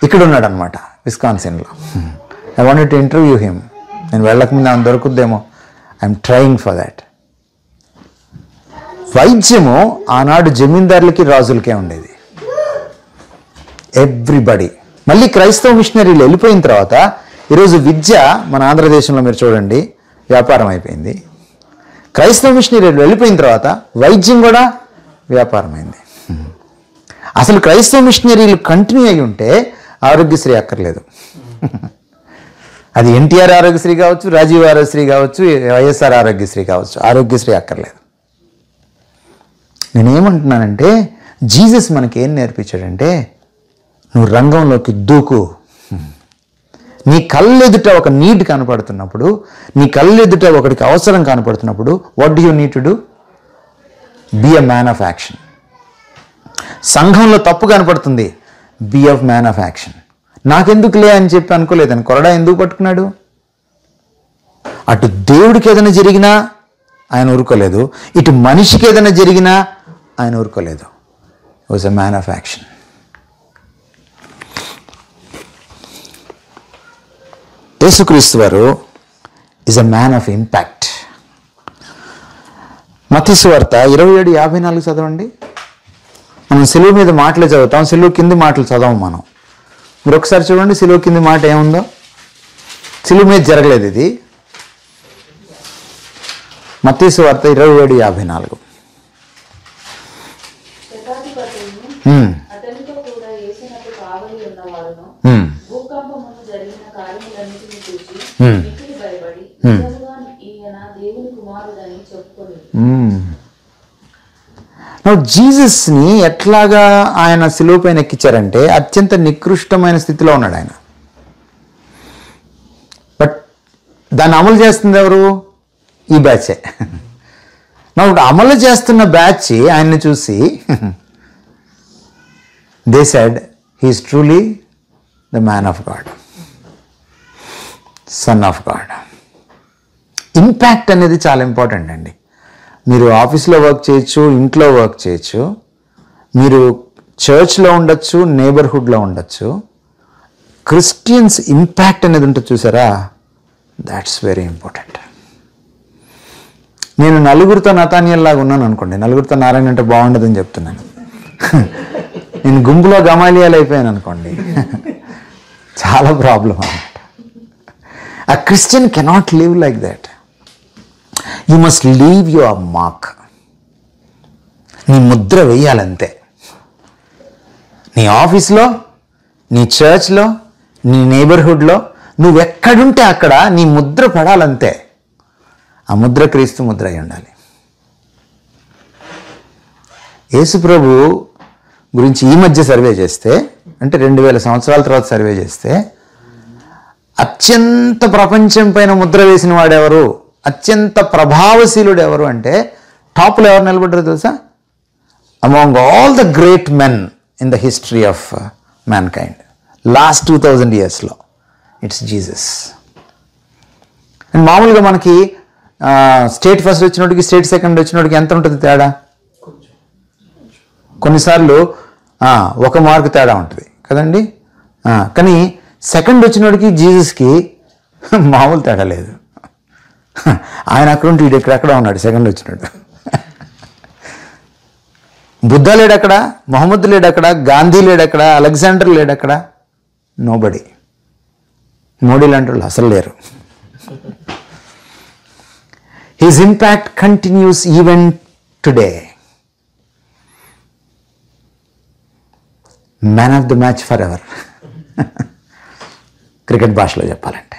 ఇక్కడ ఉన్నాడు అనమాట, విస్కాన్సిన్లో. I wanted to interview him. నేను వెళ్ళకముందు ఆమె దొరుకుద్దేమో. I'm trying for that. వైద్యము ఆనాడు జమీందారులకి రాజులకే ఉండేది. ఎవ్రీబడి. మళ్ళీ క్రైస్తవ మిషనరీలు వెళ్ళిపోయిన తర్వాత ఈరోజు విద్య మన ఆంధ్రదేశంలో మీరు చూడండి వ్యాపారం అయిపోయింది. క్రైస్తవ మిషనరీలు వెళ్ళిపోయిన తర్వాత వైద్యం కూడా వ్యాపారమైంది. అసలు క్రైస్తవ మిషనరీలు కంటిన్యూ అయి ఉంటే ఆరోగ్యశ్రీ అక్కర్లేదు. అది ఎన్టీఆర్ ఆరోగ్యశ్రీ కావచ్చు, రాజీవ్ ఆరోగ్యశ్రీ కావచ్చు, వైఎస్ఆర్ ఆరోగ్యశ్రీ కావచ్చు, ఆరోగ్యశ్రీ అక్కర్లేదు. నేనేమంటున్నానంటే, జీసస్ మనకి ఏం నేర్పించాడంటే, నువ్వు రంగంలోకి దూకు. నీ కళ్ళెదుట ఒక నీడ్ కనపడుతున్నప్పుడు, నీ కళ్ళెదుట ఒకటికి అవసరం కనపడుతున్నప్పుడు, what do you need to do? Be a man of action. సంఘంలో తప్పు కనపడుతుంది, be a man of action. నాకెందుకులే అని చెప్పి అనుకోలేదని కొరడా ఎందుకు పట్టుకున్నాడు? అటు దేవుడికి ఏదైనా జరిగినా ఆయన ఊరుకోలేదు, ఇటు మనిషికి ఏదైనా జరిగినా ఆయన ఊరుకోలేదు. Was a man of action. యేసుక్రీస్తు వారు is a man of impact. మత్తయి సువార్త 27:54 చదవండి. మనం సెలువు మీద మాటలే చదువుతాం, సెలువు కింది మాటలు చదవం మనం. మీరు ఒకసారి చూడండి సిలువ కింది మాట ఏముందో. సిలువ మీద జరగలేదు ఇది. మత్తయి సువార్త 27:54. అతనితో కూడా యేసునకు కావలి ఉన్నవారును భూకంపమును జరిగిన కార్యములన్నిటిని చూసి మిక్కిలి భయపడి నిజముగా ఈయన దేవుని కుమారుడని చెప్పుకొని. జీసస్ని ఎట్లాగా ఆయన సిలువ పైన ఎక్కించారంటే అత్యంత నికృష్టమైన స్థితిలో ఉన్నాడు ఆయన. బట్ దాన్ని అమలు చేస్తుంది ఎవరు? ఈ బ్యాచే. ఇప్పుడు అమలు చేస్తున్న బ్యాచ్ ఆయన్ని చూసి they said he's truly the man of God, son of God. Impact అనేది చాలా ఇంపార్టెంట్ అండి. మీరు ఆఫీస్లో వర్క్ చేయొచ్చు, ఇంట్లో వర్క్ చేయొచ్చు, మీరు చర్చ్లో ఉండొచ్చు, నేబర్హుడ్లో ఉండొచ్చు. క్రిస్టియన్స్ ఇంపాక్ట్ అనేది ఉంటుంది చూసారా, దాట్స్ వెరీ ఇంపార్టెంట్. నేను నలుగురితో నతానియల్లాగా ఉన్నాను అనుకోండి, నలుగురితో నారాయణ అంటే బాగుండదని చెప్తున్నాను. నేను గుంపులో గమాలియాలు అయిపోయాను అనుకోండి, చాలా ప్రాబ్లం అన్నమాట. A Christian cannot live like that. You must leave your mark. నీ ముద్ర వేయాలంతే. నీ ఆఫీస్లో, నీ చర్చ్లో, నీ నేబర్హుడ్లో, నువ్వెక్కడుంటే అక్కడ నీ ముద్ర పడాలంతే. ఆ ముద్ర క్రీస్తు ముద్ర అయి ఉండాలి. యేసుప్రభు గురించి ఈ మధ్య సర్వే చేస్తే, అంటే 2000 సంవత్సరాల తర్వాత సర్వే చేస్తే, అత్యంత ప్రపంచం పైన ముద్ర వేసిన వాడెవరు, అత్యంత ప్రభావశీలుడు ఎవరు అంటే టాప్లో ఎవరు నిలబడ్డారు తెలుసా? Among all the great men in the history of mankind last 2000 yearsలో ఇట్స్ జీసస్. అండ్ మామూలుగా మనకి స్టేట్ ఫస్ట్ వచ్చినోడికి స్టేట్ సెకండ్ వచ్చినోడికి ఎంత ఉంటుంది తేడా? కొన్నిసార్లు 1 మార్కు తేడా ఉంటుంది కదండి. కానీ సెకండ్ వచ్చినోడికి జీసస్కి మామూలు తేడా లేదు. ఆయన అక్కడ ఉంటే వీడు ఎక్కడ ఉన్నాడు సెకండ్ వచ్చినాడు. బుద్ధ లేడు అక్కడ, మొహమ్మద్ లేడు అక్కడ, గాంధీ లేడు అక్కడ, అలెగ్జాండర్ లేడు అక్కడ, నోబడి. మోడీ లాంటి వాళ్ళు అసలు లేరు. His impact continuous even today. Man of the match for ever, cricket భాషలో చెప్పాలంటే.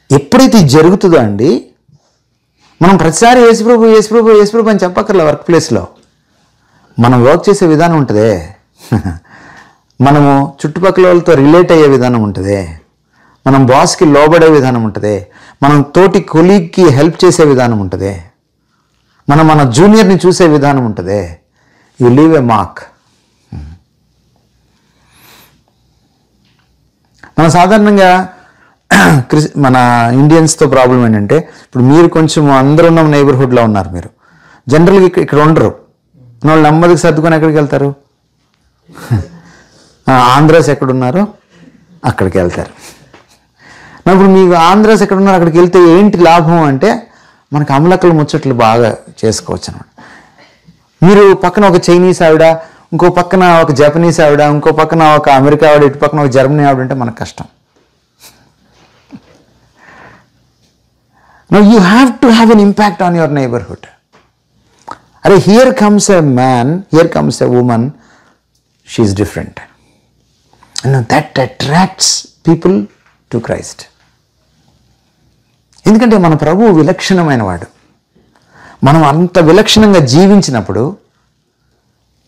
ఎప్పుడైతే ఇది జరుగుతుందో అండి, మనం ప్రతిసారి యేసుప్రభు యేసుప్రభు యేసుప్రభు అని చెప్పక్కర్లే. వర్క్ ప్లేస్లో మనం వర్క్ చేసే విధానం ఉంటుందే, మనము చుట్టుపక్కల వాళ్ళతో రిలేట్ అయ్యే విధానం ఉంటుంది, మనం బాస్కి లోబడే విధానం ఉంటుంది, మనం తోటి కొలీగ్కి హెల్ప్ చేసే విధానం ఉంటుంది, మనం మన జూనియర్ని చూసే విధానం ఉంటుంది. You leave a mark. మనం సాధారణంగా మన ఇండియన్స్తో ప్రాబ్లం ఏంటంటే, ఇప్పుడు మీరు కొంచెం అందరూ ఉన్న నైబర్హుడ్లో ఉన్నారు, మీరు జనరల్గా ఇక్కడ ఉండరు. వాళ్ళు నెమ్మదికి సర్దుకొని ఎక్కడికి వెళ్తారు? ఆంధ్రాస్ ఎక్కడున్నారో అక్కడికి వెళ్తారు. ఇప్పుడు మీకు ఆంధ్రాస్ ఎక్కడున్నారో అక్కడికి వెళ్తే ఏంటి లాభం అంటే, మనకు అమలక్కలు ముచ్చట్లు బాగా చేసుకోవచ్చు అనమాట. మీరు పక్కన ఒక చైనీస్ ఆవిడ, ఇంకో పక్కన ఒక జపనీస్ ఆవిడ, ఇంకో పక్కన ఒక అమెరికా ఆవిడ, ఇటు పక్కన ఒక జర్మనీ ఆవిడ అంటే మనకు కష్టం. Now you have to have an impact on your neighborhood. Are here comes a man, here comes a woman, she is different. And that attracts people to Christ. ఎందుకంటే మన ప్రభువు విలక్షణమైన వాడు. మనం అంత విలక్షణంగా జీవించినప్పుడు,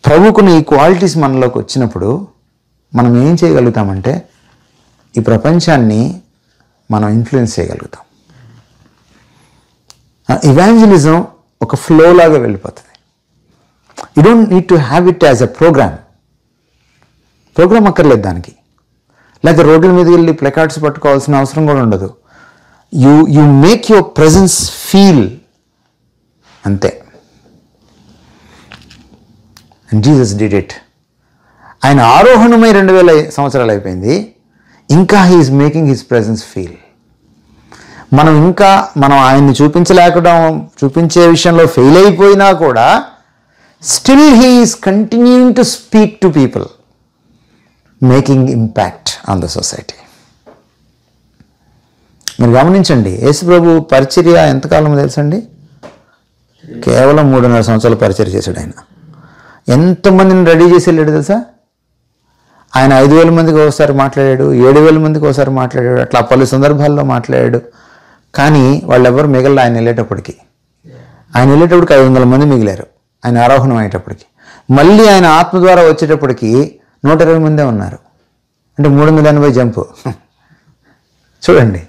ప్రభువుకున్న ఈ క్వాలిటీస్ మనలోకి వచ్చినప్పుడు మనం ఏం చేయగలుగుతామంటే ఈ ప్రపంచాన్ని మనం ఇన్ఫ్లుయెన్స్ చేయగలుగుతాం. ఇవాంజలిజం ఒక ఫ్లో లాగా వెళ్ళిపోతుంది. You don't need to have it as a program అక్కర్లేదు దానికి. లేకపోతే రోడ్ల మీదకి వెళ్ళి ప్లకార్డ్స్ పట్టుకోవాల్సిన అవసరం కూడా ఉండదు. You make your presence feel, అంతే. And Jesus did it. ఆయన ఆరోహణమై 2000 సంవత్సరాలు అయిపోయింది, ఇంకా he is making his presence feel. మనం ఆయన్ని చూపించే విషయంలో ఫెయిల్ అయిపోయినా కూడా Still he is continuing to speak to people, making impact on the society. మీరు గమనించండి, యేసుప్రభు పరిచర్య ఎంతకాలం తెలుసండి? కేవలం 3.5 సంవత్సరాలు పరిచర్య చేశాడు ఆయన. ఎంతమందిని రెడీ చేసి వెళ్ళాడు తెలుసా? ఆయన 5,000 మందికి ఒకసారి మాట్లాడాడు, 7,000 మందికి ఒకసారి మాట్లాడాడు, అట్లా పలు సందర్భాల్లో మాట్లాడాడు. కానీ వాళ్ళెవ్వరు మిగల ఆయన వెళ్ళేటప్పటికి 500 మంది మిగిలారు ఆయన ఆరోహణం అయ్యేటప్పటికి. మళ్ళీ ఆయన ఆత్మ ద్వారా వచ్చేటప్పటికి 120 మందే ఉన్నారు. అంటే 380 జంపు చూడండి.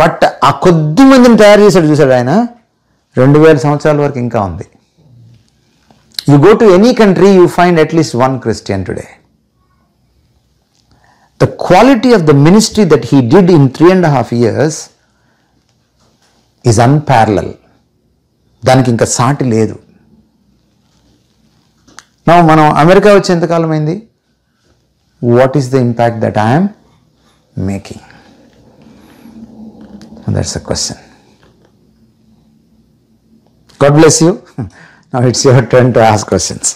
బట్ ఆ కొద్ది మందిని తయారు చేశాడు చూశాడు ఆయన. 2000 సంవత్సరాల వరకు ఇంకా ఉంది. You go to any country, you find at least one Christian today. The quality of the ministry that he did in 3.5 years is unparalleled. దానికి ఇంకా సాటి లేదు. మనం అమెరికా వచ్చి ఎంతకాలం అయింది? What is the impact that I'm making? That's a question. God bless you. Now it's your turn to ask questions.